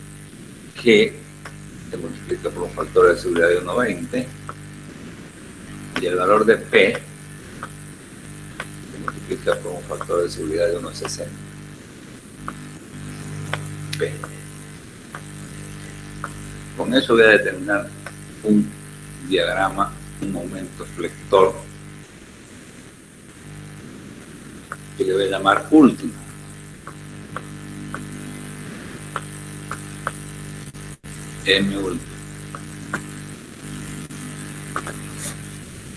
G se multiplica por un factor de seguridad de 1,20 y el valor de P se multiplica por un factor de seguridad de 1,60. P. Con eso voy a determinar un diagrama, un momento flector que le voy a llamar último. M último.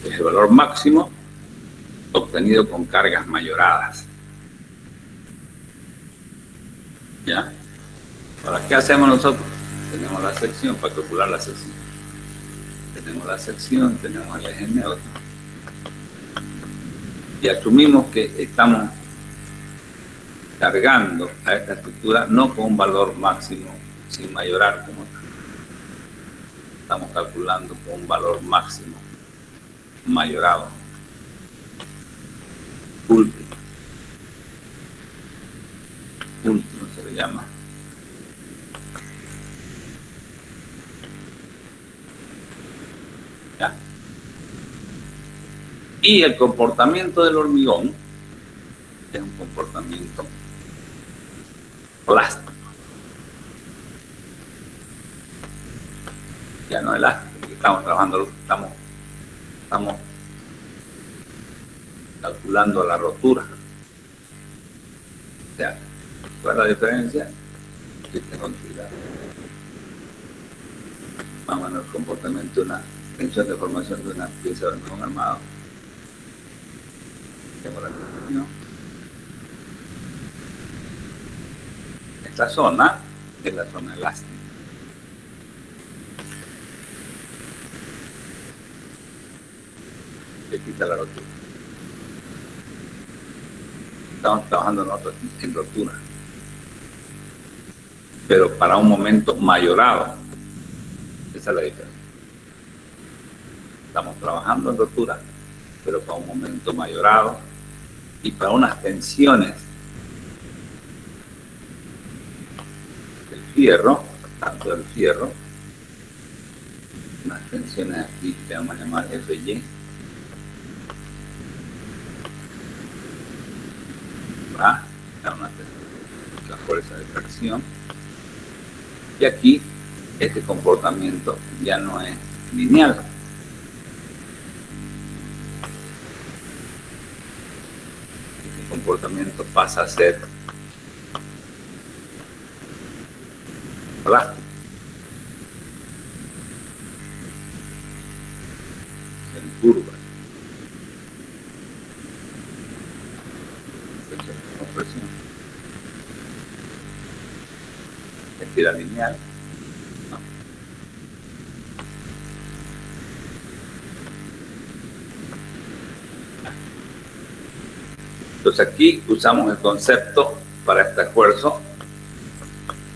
Es el valor máximo obtenido con cargas mayoradas. ¿Ya? Ahora, ¿qué hacemos nosotros? Tenemos la sección para calcular la sección. Tenemos la sección, tenemos el eje neutro. Y asumimos que estamos cargando a esta estructura no con un valor máximo sin mayorar como tal. Estamos calculando con un valor máximo mayorado. Último. Último se le llama. ¿Ya? Y el comportamiento del hormigón es un comportamiento plástico. Ya no elástico, porque estamos trabajando, estamos calculando la rotura. O sea, ¿cuál es la diferencia? Que tengo que cuidar. Más o menos el comportamiento de una tensión de formación de una pieza de hormigón armado. Tengo la tensión. Esta zona es la zona elástica. Que quita la rotura. Estamos trabajando nosotros en rotura, pero para un momento mayorado. Esa es la diferencia. Estamos trabajando en rotura, pero para un momento mayorado y para unas tensiones del fierro, tanto del fierro, unas tensiones aquí que vamos a llamar FY. La fuerza de tracción, y aquí este comportamiento ya no es lineal. Este comportamiento pasa a ser plástico, en curva. Estira lineal. No. Entonces aquí usamos el concepto para este esfuerzo,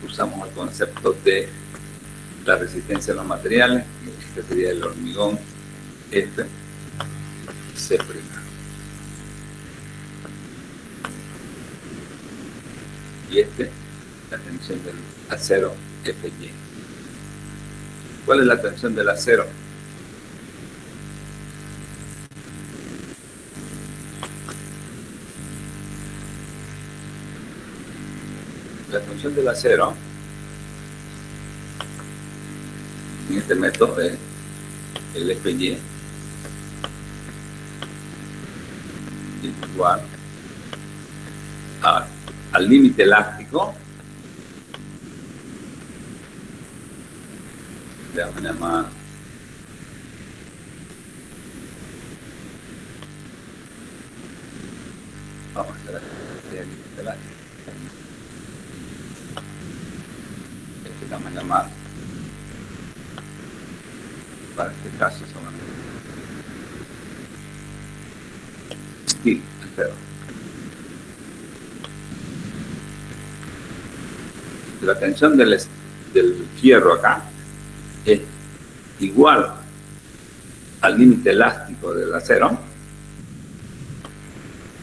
usamos el concepto de la resistencia a los materiales. Este sería el hormigón, este C'. Y este, la tensión del acero FY. ¿Cuál es la tensión del acero? La tensión del acero en este método es el FY igual al límite elástico, le vamos a llamar vamos a hacer el límite elástico, este le vamos a llamar para este caso solamente steel, acero. La tensión del fierro acá es igual al límite elástico del acero,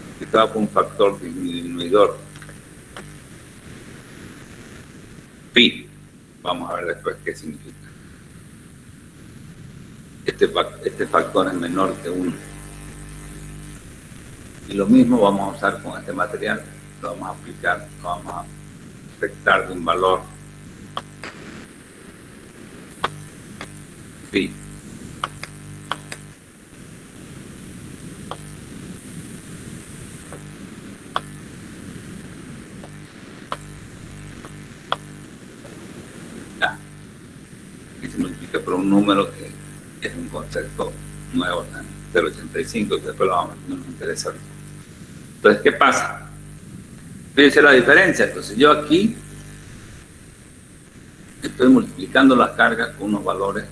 multiplicado por un factor disminuidor phi. Vamos a ver después qué significa. Este factor es menor que 1. Y lo mismo vamos a usar con este material. Lo vamos a aplicar, lo vamos a afectar de un valor phi. Y se multiplica por un número que es un concepto nuevo, 0.85, que después lo vamos a ver, no nos interesa. Entonces, ¿qué pasa? Fíjense la diferencia. Entonces, yo aquí estoy multiplicando las cargas con unos valores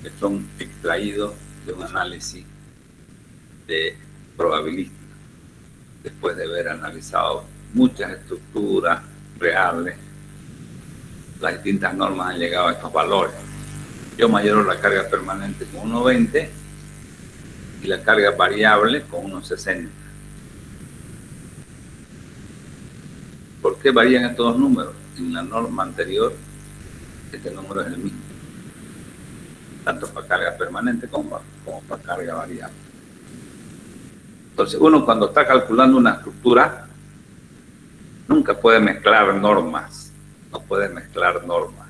que son extraídos de un análisis de probabilística, después de haber analizado muchas estructuras reales. Las distintas normas han llegado a estos valores. Yo mayoro la carga permanente con 1.20 y la carga variable con 1.60. ¿Por qué varían estos dos números? En la norma anterior, este número es el mismo, tanto para carga permanente como para carga variable. Entonces, uno cuando está calculando una estructura, nunca puede mezclar normas, no puede mezclar normas.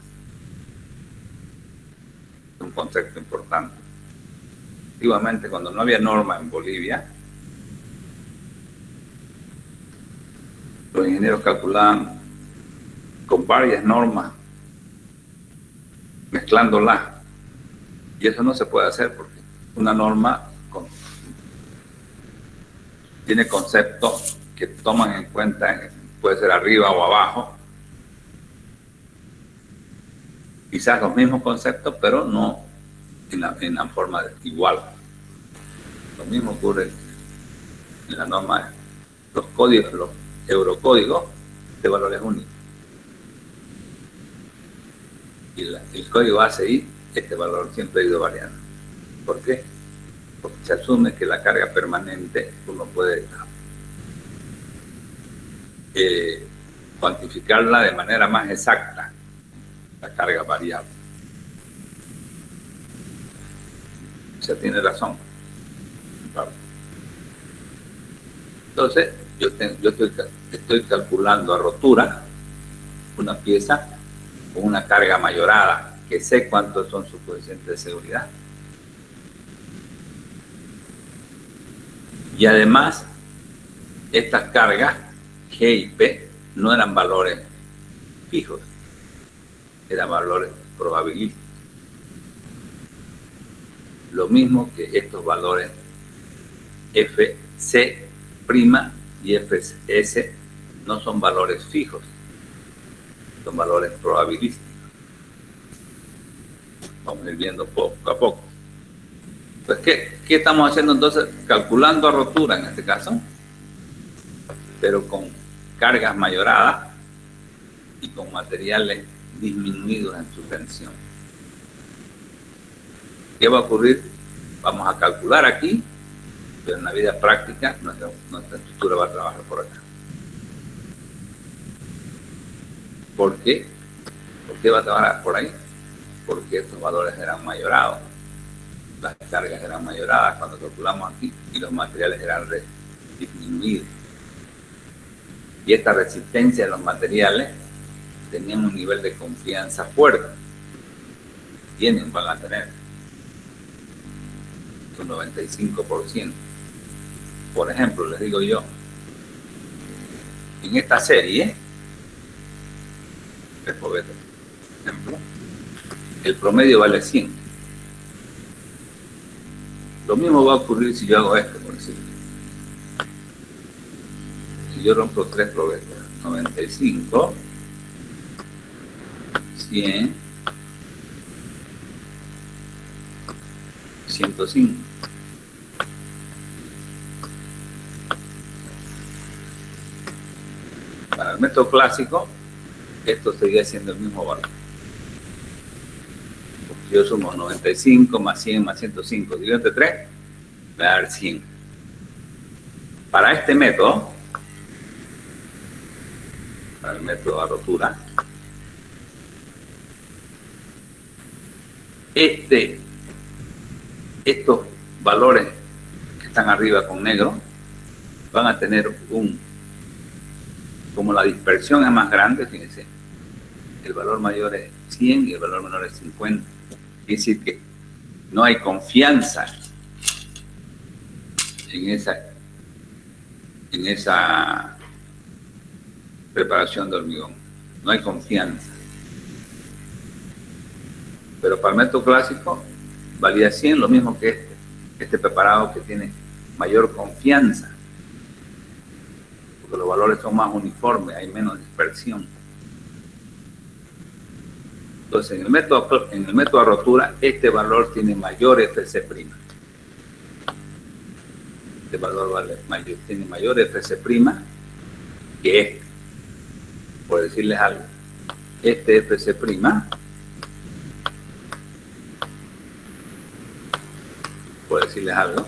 Es un concepto importante. Antiguamente, cuando no había norma en Bolivia, los ingenieros calculaban con varias normas, mezclándolas. Y eso no se puede hacer porque una norma tiene conceptos que toman en cuenta, puede ser arriba o abajo, quizás los mismos conceptos, pero no en la forma igual. Lo mismo ocurre en la norma, los códigos, los eurocódigos de valores únicos. Y el código ACI, este valor siempre ha ido variando. ¿Por qué? Porque se asume que la carga permanente uno puede cuantificarla de manera más exacta, la carga variable. O sea, tiene razón. Entonces, yo estoy calculando a rotura una pieza con una carga mayorada, que sé cuántos son sus coeficientes de seguridad. Y además, estas cargas G y P no eran valores fijos, eran valores probabilísticos. Lo mismo que estos valores FC' y Fs no son valores fijos, son valores probabilísticos. Vamos a ir viendo poco a poco. Pues, ¿qué estamos haciendo entonces? Calculando a rotura en este caso, pero con cargas mayoradas y con materiales disminuidos en su tensión. ¿Qué va a ocurrir? Vamos a calcular aquí, pero en la vida práctica nuestra estructura va a trabajar por acá. ¿Por qué? ¿Por qué va a trabajar por ahí? Porque estos valores eran mayorados, las cargas eran mayoradas cuando calculamos aquí y los materiales eran disminuidos. Y esta resistencia de los materiales tenían un nivel de confianza fuerte. Van a tener un 95%. Por ejemplo, les digo yo, en esta serie, por ejemplo, el promedio vale 100. Lo mismo va a ocurrir si yo hago esto, por decirlo. Si yo rompo 3 probetas, 95, 100, 105. Para el método clásico, esto seguiría siendo el mismo valor. Porque Yo sumo 95 más 100 más 105, dividido entre 3, me va a dar 100. Para este método, para el método de rotura, estos valores que están arriba con negro van a tener como la dispersión es más grande, fíjense, el valor mayor es 100 y el valor menor es 50. Es decir que no hay confianza en esa preparación de hormigón. No hay confianza. Pero para el método clásico valía 100, lo mismo que este preparado que tiene mayor confianza, porque los valores son más uniformes, hay menos dispersión. Entonces, en el método de rotura, este valor tiene mayor FC'. Este valor tiene mayor FC' que este. Por decirles algo, este FC', por decirles algo,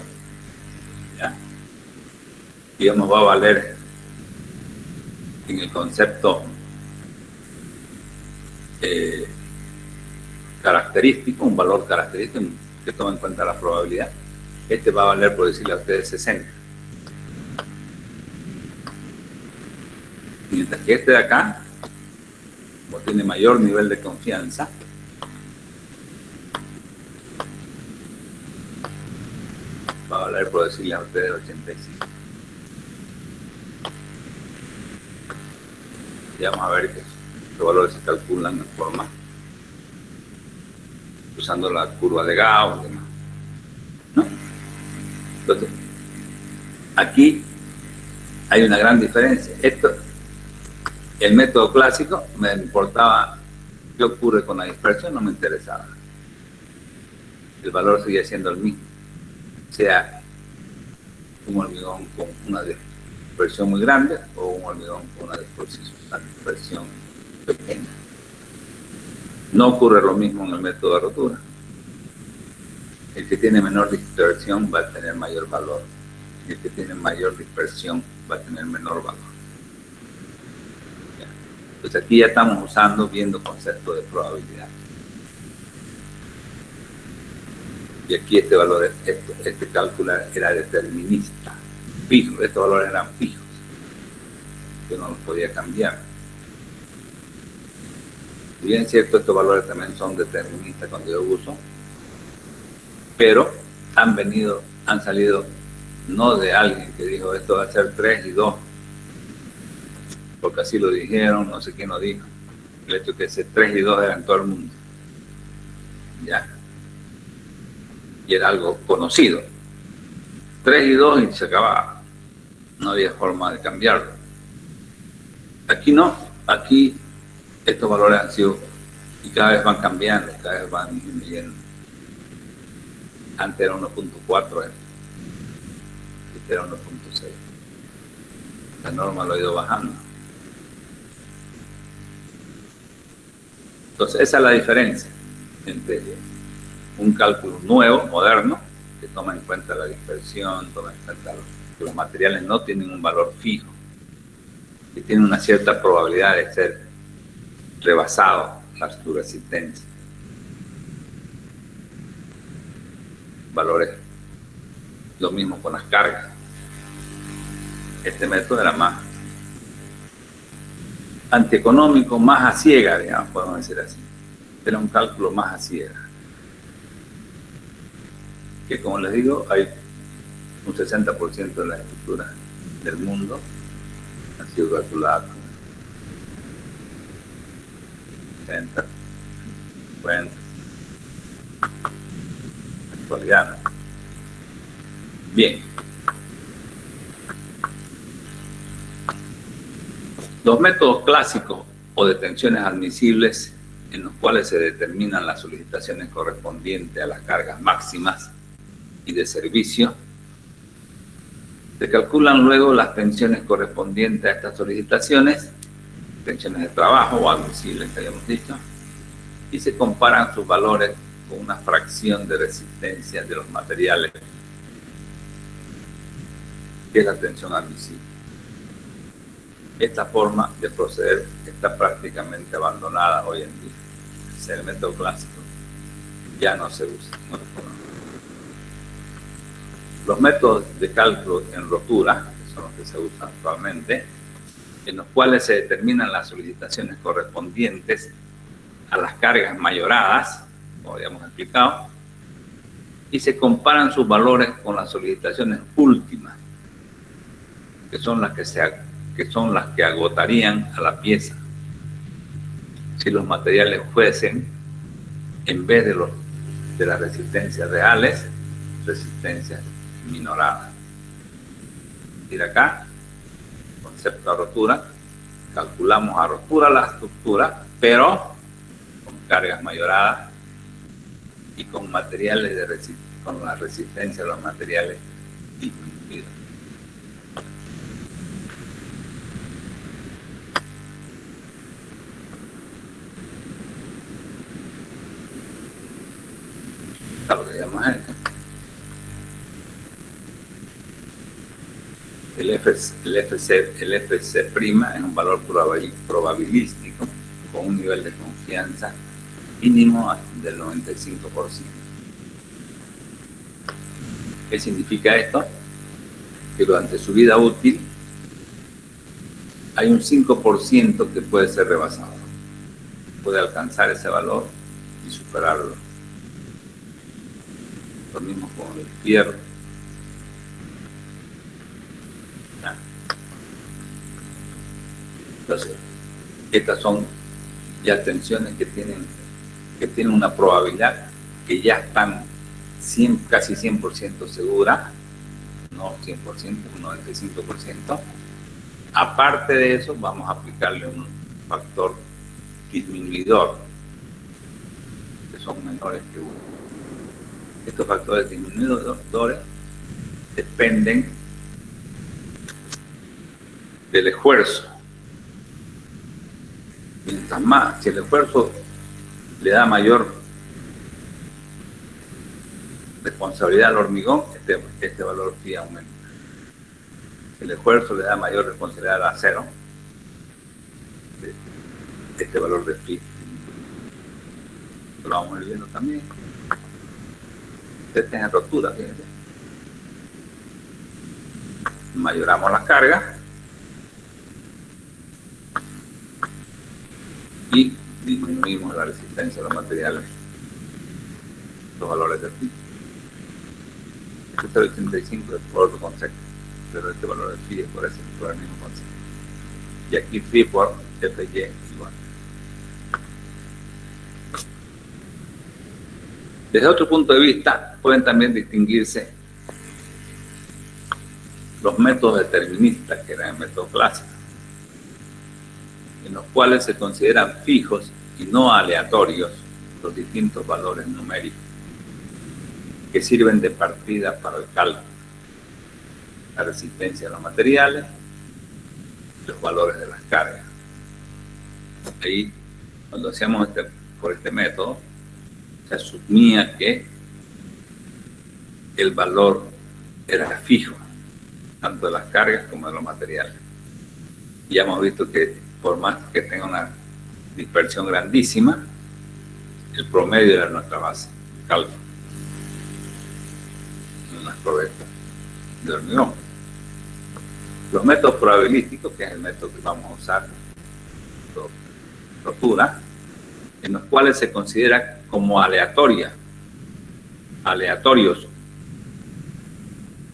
¿ya? Digamos, va a valer en el concepto característico, un valor característico que toma en cuenta la probabilidad. Este va a valer, por decirle a ustedes, 60. Mientras que este de acá, como tiene mayor nivel de confianza, va a valer, por decirle a ustedes, 85. Ya vamos a ver que los valores se calculan en forma usando la curva de Gauss, ¿no? Entonces, aquí hay una gran diferencia. El método clásico me importaba qué ocurre con la dispersión, no me interesaba. El valor seguía siendo el mismo, sea un hormigón con una dispersión muy grande o un hormigón con una dispersión pequeña. No ocurre lo mismo en el método de rotura. El que tiene menor dispersión va a tener mayor valor. Y el que tiene mayor dispersión va a tener menor valor. Entonces aquí ya estamos viendo conceptos de probabilidad. Y aquí este valor, este cálculo era determinista, fijo. Estos valores eran fijos, que no los podía cambiar. Si bien es cierto, estos valores también son deterministas cuando yo uso, pero han salido no de alguien que dijo esto va a ser 3 y 2, porque así lo dijeron, no sé quién lo dijo. El hecho que ese 3 y 2 era en todo el mundo. Ya. Y era algo conocido. 3 y 2 y se acababa. No había forma de cambiarlo. Aquí no. Aquí estos valores han sido, y cada vez van cambiando, cada vez van disminuyendo. Antes era 1.4, este era 1.6. La norma lo ha ido bajando. Entonces, esa es la diferencia entre un cálculo nuevo, moderno, que toma en cuenta la dispersión, toma en cuenta que los materiales no tienen un valor fijo, que tienen una cierta probabilidad de ser rebasado su resistencia. Valores, lo mismo con las cargas. Este método era más antieconómico, más a ciega, digamos, podemos decir así. Era un cálculo más a ciega. Que como les digo, hay un 60% de la estructura del mundo ha sido calculada con 60, 50, actualidad. Bien. Los métodos clásicos o de tensiones admisibles en los cuales se determinan las solicitaciones correspondientes a las cargas máximas y de servicio, se calculan luego las tensiones correspondientes a estas solicitaciones, tensiones de trabajo o admisibles que habíamos dicho, y se comparan sus valores con una fracción de resistencia de los materiales, que es la tensión admisible. Esta forma de proceder está prácticamente abandonada hoy en día. Es el método clásico, ya no se usa. Los métodos de cálculo en rotura, que son los que se usan actualmente, en los cuales se determinan las solicitaciones correspondientes a las cargas mayoradas, como habíamos explicado, y se comparan sus valores con las solicitaciones últimas, que son las que agotarían a la pieza si los materiales fuesen, en vez de las resistencias reales, resistencias minoradas. Y de acá, concepto de rotura, calculamos a rotura la estructura, pero con cargas mayoradas y con materiales con la resistencia de los materiales disminuida. Lo que llamamos esto. El FC' es un valor probabilístico con un nivel de confianza mínimo del 95%. ¿Qué significa esto? Que durante su vida útil hay un 5% que puede ser rebasado. Puede alcanzar ese valor y superarlo. Lo mismo con el fierro. Entonces, estas son ya tensiones que tienen una probabilidad que ya están casi 100% seguras, no 100%, un 95%. Aparte de eso, vamos a aplicarle un factor disminuidor, que son menores que 1. Estos factores disminuidores dependen del esfuerzo. Mientras más, si el esfuerzo le da mayor responsabilidad al hormigón, este valor phi aumenta. Si el esfuerzo le da mayor responsabilidad al acero, este valor de phi lo vamos a ir viendo también. Este es en rotura, fíjense. Mayoramos las cargas y disminuimos la resistencia de los materiales, los valores de phi. Este es el 85 es por otro concepto, pero este valor de phi es por el mismo concepto. Y aquí phi por Fy igual. Desde otro punto de vista, pueden también distinguirse los métodos deterministas, que eran el método clásico, en los cuales se consideran fijos y no aleatorios los distintos valores numéricos que sirven de partida para el cálculo, la resistencia de los materiales, los valores de las cargas. Ahí, cuando hacíamos por este método, se asumía que el valor era fijo, tanto de las cargas como de los materiales. Y ya hemos visto que por más que tenga una dispersión grandísima, el promedio era nuestra base, cálculo. Unas probetas de hormigón. Los métodos probabilísticos, que es el método que vamos a usar, rotura, en los cuales se considera como aleatorios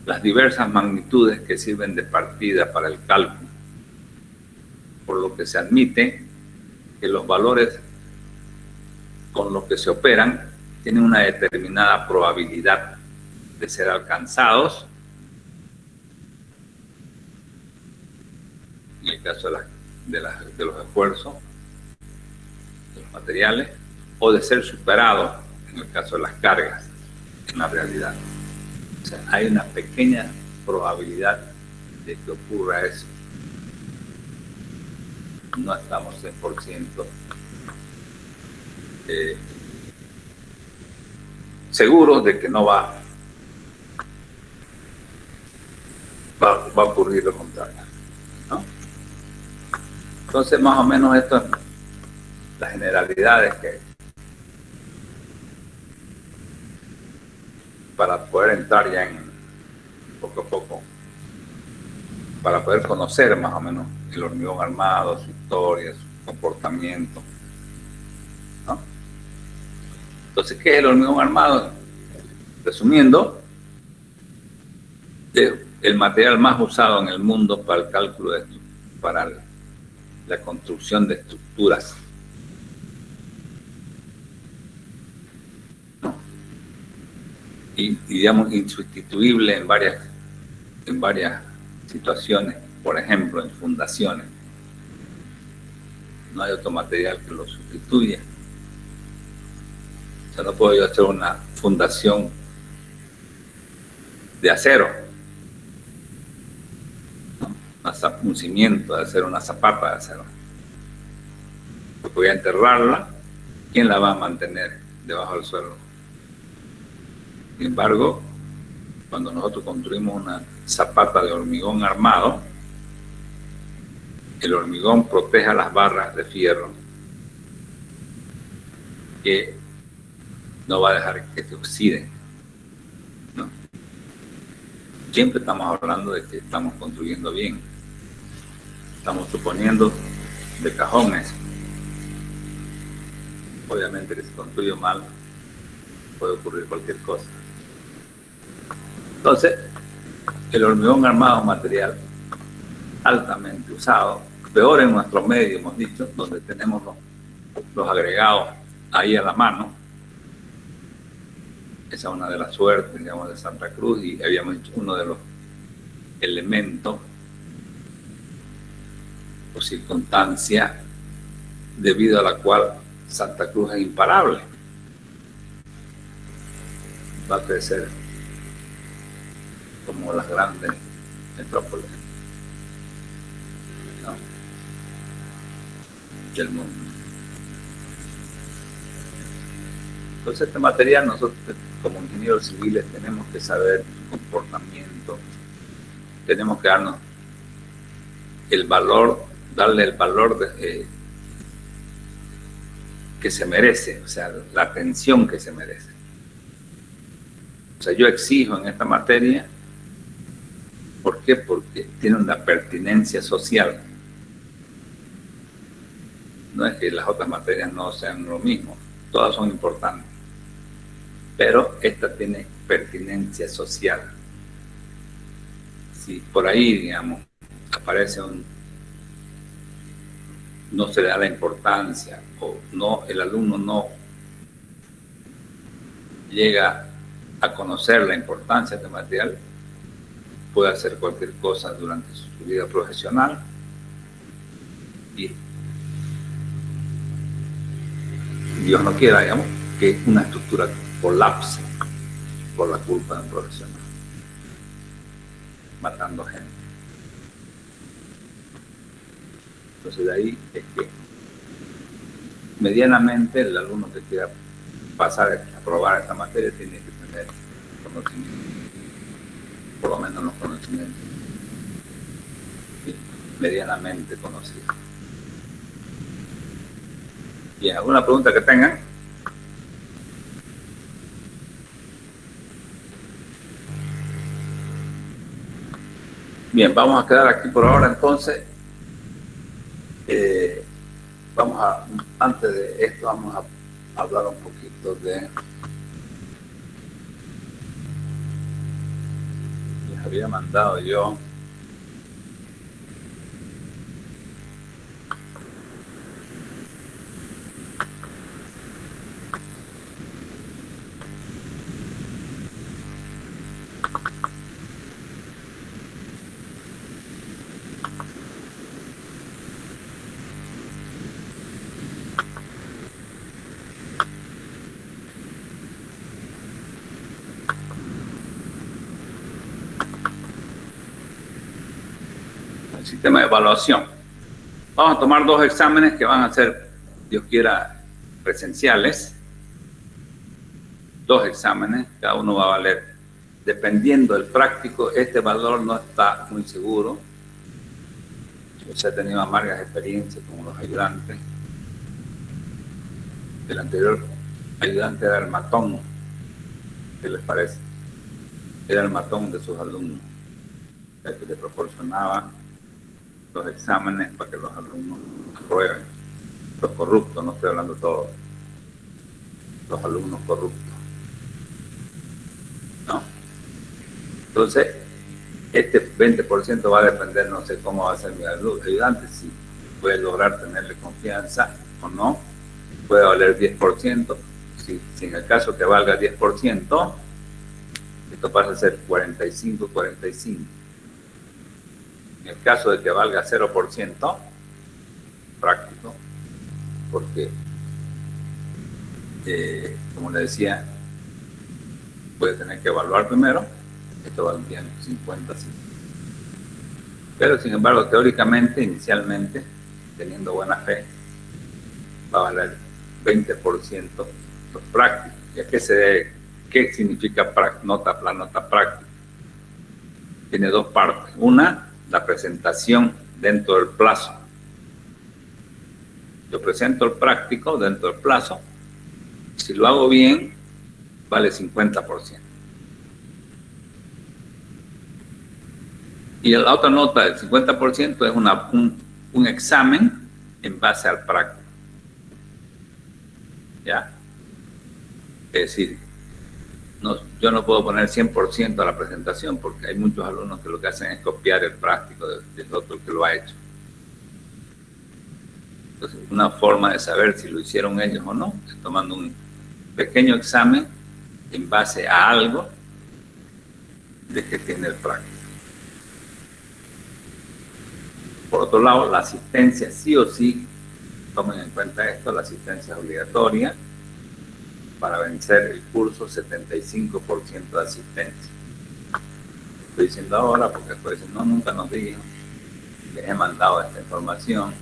las diversas magnitudes que sirven de partida para el cálculo, por lo que se admite que los valores con los que se operan tienen una determinada probabilidad de ser alcanzados, en el caso de los esfuerzos de los materiales, o de ser superados en el caso de las cargas en la realidad. O sea, hay una pequeña probabilidad de que ocurra eso. No estamos 100% seguros de que no va a ocurrir lo contrario, ¿no? Entonces, más o menos esto es las generalidades que para poder entrar ya en poco a poco, para poder conocer más o menos el hormigón armado, su historia, su comportamiento, ¿no? Entonces, ¿qué es el hormigón armado? Resumiendo, es el material más usado en el mundo para el cálculo para la construcción de estructuras, ¿no? Y digamos insustituible en varias situaciones, por ejemplo en fundaciones. No hay otro material que lo sustituya. O sea, no puedo yo hacer una fundación de acero, ¿no? Un cimiento de acero, una zapata de acero. Voy a enterrarla, ¿quién la va a mantener debajo del suelo? Sin embargo, cuando nosotros construimos una zapata de hormigón armado, el hormigón protege las barras de fierro que no va a dejar que se oxiden, ¿no? Siempre estamos hablando de que estamos construyendo bien. Estamos suponiendo de cajones. Obviamente que si construyo mal puede ocurrir cualquier cosa. Entonces, el hormigón armado es un material altamente usado, peor en nuestro medio, hemos dicho, donde tenemos los agregados ahí a la mano. Esa es una de las suertes, digamos, de Santa Cruz, y habíamos dicho uno de los elementos o circunstancias debido a la cual Santa Cruz es imparable. Va a crecer como las grandes metrópolis, ¿no?, del mundo. Entonces, este material nosotros como ingenieros civiles tenemos que saber su comportamiento, tenemos que darnos el valor, darle el valor que se merece, o sea, la atención que se merece. O sea, yo exijo en esta materia, ¿por qué? Porque tiene una pertinencia social. No es que las otras materias no sean lo mismo, todas son importantes, pero esta tiene pertinencia social. Si por ahí, digamos, aparece no se le da la importancia, o no, el alumno no llega a conocer la importancia de este material, puede hacer cualquier cosa durante su vida profesional y Dios no quiera, digamos, que una estructura colapse por la culpa de un profesional, matando gente. Entonces, de ahí es que medianamente el alumno que quiera pasar a aprobar esta materia tiene que tener conocimiento, por lo menos los conocimientos medianamente conocidos. Bien, ¿alguna pregunta que tengan? Bien, vamos a quedar aquí por ahora entonces. Antes de esto vamos a hablar un poquito de... Les había mandado yo el sistema de evaluación. Vamos a tomar 2 exámenes que van a ser, Dios quiera, presenciales. 2 exámenes, cada uno va a valer, dependiendo del práctico, este valor no está muy seguro. Yo he tenido amargas experiencias con los ayudantes. El anterior ayudante era el matón, ¿qué les parece? Era el matón de sus alumnos, el que le proporcionaba los exámenes para que los alumnos aprueben. Los corruptos, no estoy hablando de todos, los alumnos corruptos, ¿no? Entonces, este 20% va a depender, no sé cómo va a ser mi ayudante, si puede lograr tenerle confianza o no, puede valer 10%, si en el caso que valga 10%, esto pasa a ser 45-45. En el caso de que valga 0%, práctico, porque, como le decía, puede tener que evaluar primero, esto valdría 50, sí. Pero sin embargo, teóricamente, inicialmente, teniendo buena fe, va a valer 20% los prácticos. ¿Y a qué se debe? ¿Qué significa la nota práctica? Tiene 2 partes. Una, la presentación dentro del plazo. Yo presento el práctico dentro del plazo. Si lo hago bien, vale 50%. Y la otra nota del 50% es un examen en base al práctico. ¿Ya? Es decir, yo no puedo poner 100% a la presentación porque hay muchos alumnos que lo que hacen es copiar el práctico del otro que lo ha hecho. Entonces, una forma de saber si lo hicieron ellos o no es tomando un pequeño examen en base a algo de que tiene el práctico. Por otro lado, la asistencia sí o sí, tomen en cuenta esto, la asistencia es obligatoria para vencer el curso, 75% de asistencia. Estoy diciendo ahora porque después dicen, no, nunca nos dijo, les he mandado esta información.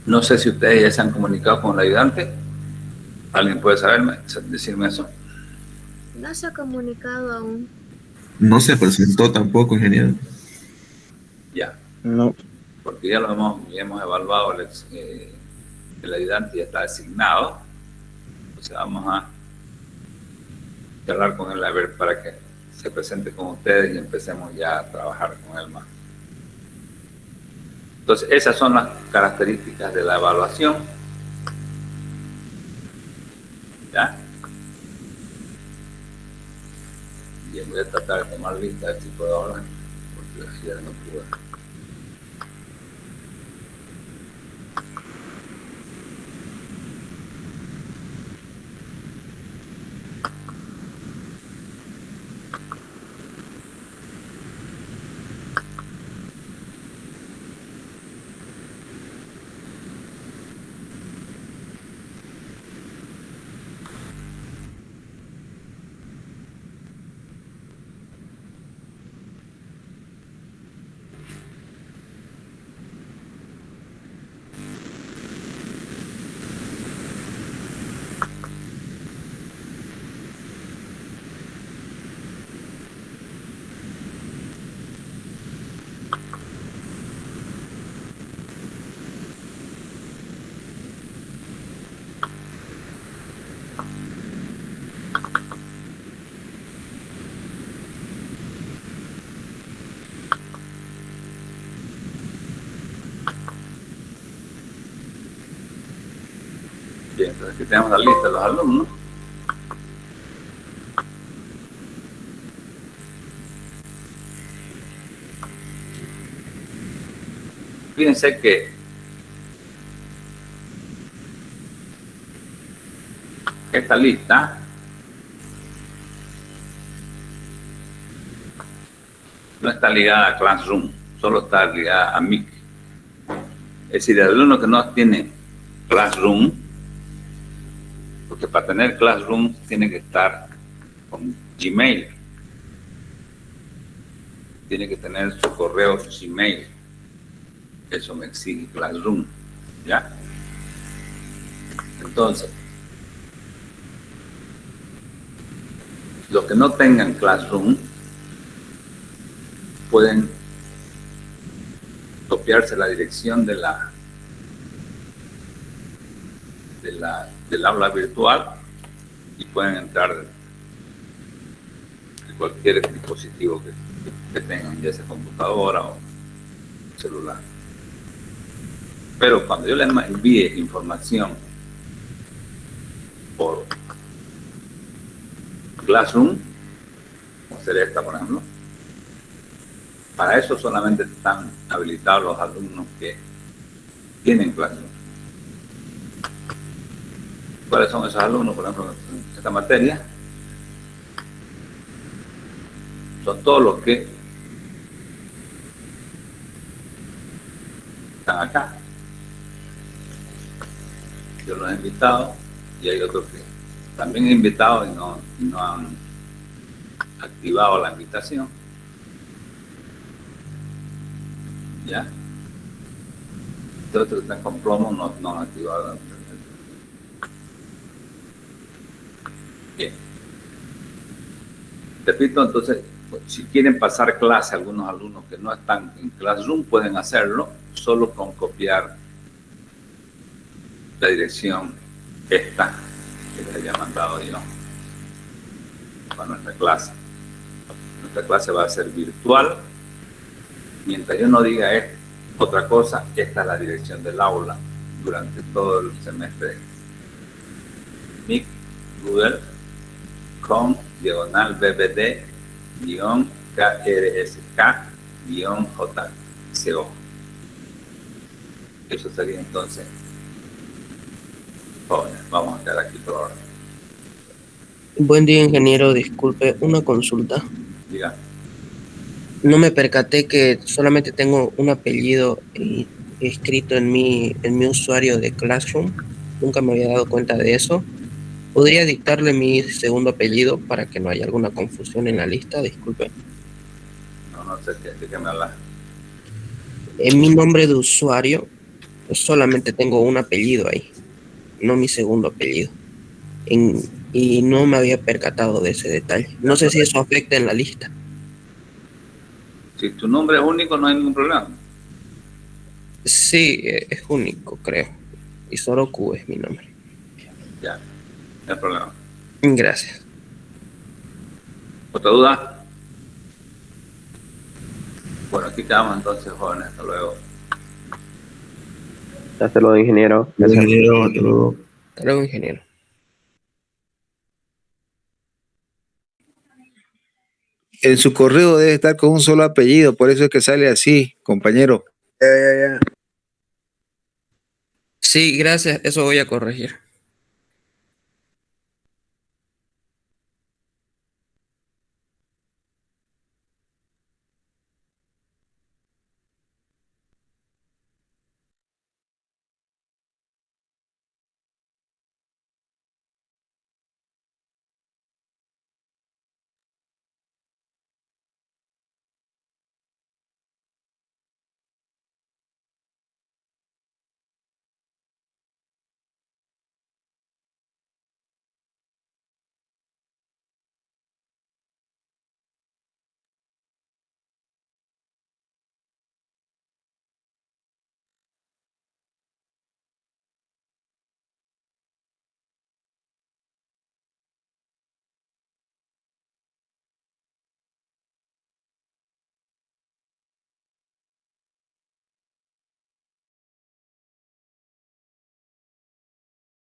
No sé si ustedes ya se han comunicado con el ayudante. ¿Alguien puede decirme eso? No se ha comunicado aún. No se presentó tampoco, ingeniero. Ya. No. Porque ya lo hemos evaluado, el ayudante ya está asignado. Entonces vamos a hablar con él a ver para que se presente con ustedes y empecemos ya a trabajar con él más. Entonces, esas son las características de la evaluación. ¿Ya? Bien, voy a tratar de tomar lista de tipo de orden, porque ayer no pude. Bien, entonces aquí tenemos la lista de los alumnos. Fíjense que esta lista no está ligada a Classroom, solo está ligada a MIC. Es decir, el alumno que no tiene Classroom, porque para tener Classroom tiene que estar con Gmail, tiene que tener su correo Gmail. Eso me exige Classroom, ¿ya? Entonces, los que no tengan Classroom pueden copiarse la dirección del aula virtual y pueden entrar de cualquier dispositivo que tengan, ya sea computadora o celular. Pero cuando yo les envíe información por Classroom, como sería esta, por ejemplo, para eso solamente están habilitados los alumnos que tienen Classroom. ¿Cuáles son esos alumnos, por ejemplo, en esta materia? Son todos los que están acá. Yo los he invitado y hay otros que también he invitado y no han activado la invitación. ¿Ya? Entonces, que están con plomo no han activado la invitación. Bien. Repito, entonces, si quieren pasar clase a algunos alumnos que no están en Classroom, pueden hacerlo solo con copiar la dirección esta que les haya mandado yo para nuestra clase. Nuestra clase va a ser virtual. Mientras yo no diga otra cosa, esta es la dirección del aula durante todo el semestre. Mic Google con /BBD-KRSK-JCO. Eso sería entonces. Jóvenes, vamos a quedar aquí por ahora. Buen día, ingeniero. Disculpe, una consulta. Diga. No me percaté que solamente tengo un apellido escrito en mi usuario de Classroom. Nunca me había dado cuenta de eso. ¿Podría dictarle mi segundo apellido para que no haya alguna confusión en la lista? Disculpe. No sé de qué me hablas. En mi nombre de usuario solamente tengo un apellido ahí, no mi segundo apellido. Y no me había percatado de ese detalle. No sé si eso afecta en la lista. Si tu nombre es único, no hay ningún problema. Sí, es único, creo. Y Soroku es mi nombre. Ya, no hay problema. Gracias. ¿Otra duda? Bueno, aquí quedamos entonces, jóvenes. Hasta luego. Hasta luego, ingeniero. Ingeniero, hasta luego. Hasta luego, ingeniero. En su correo debe estar con un solo apellido, por eso es que sale así, compañero. Sí, gracias. Eso voy a corregir.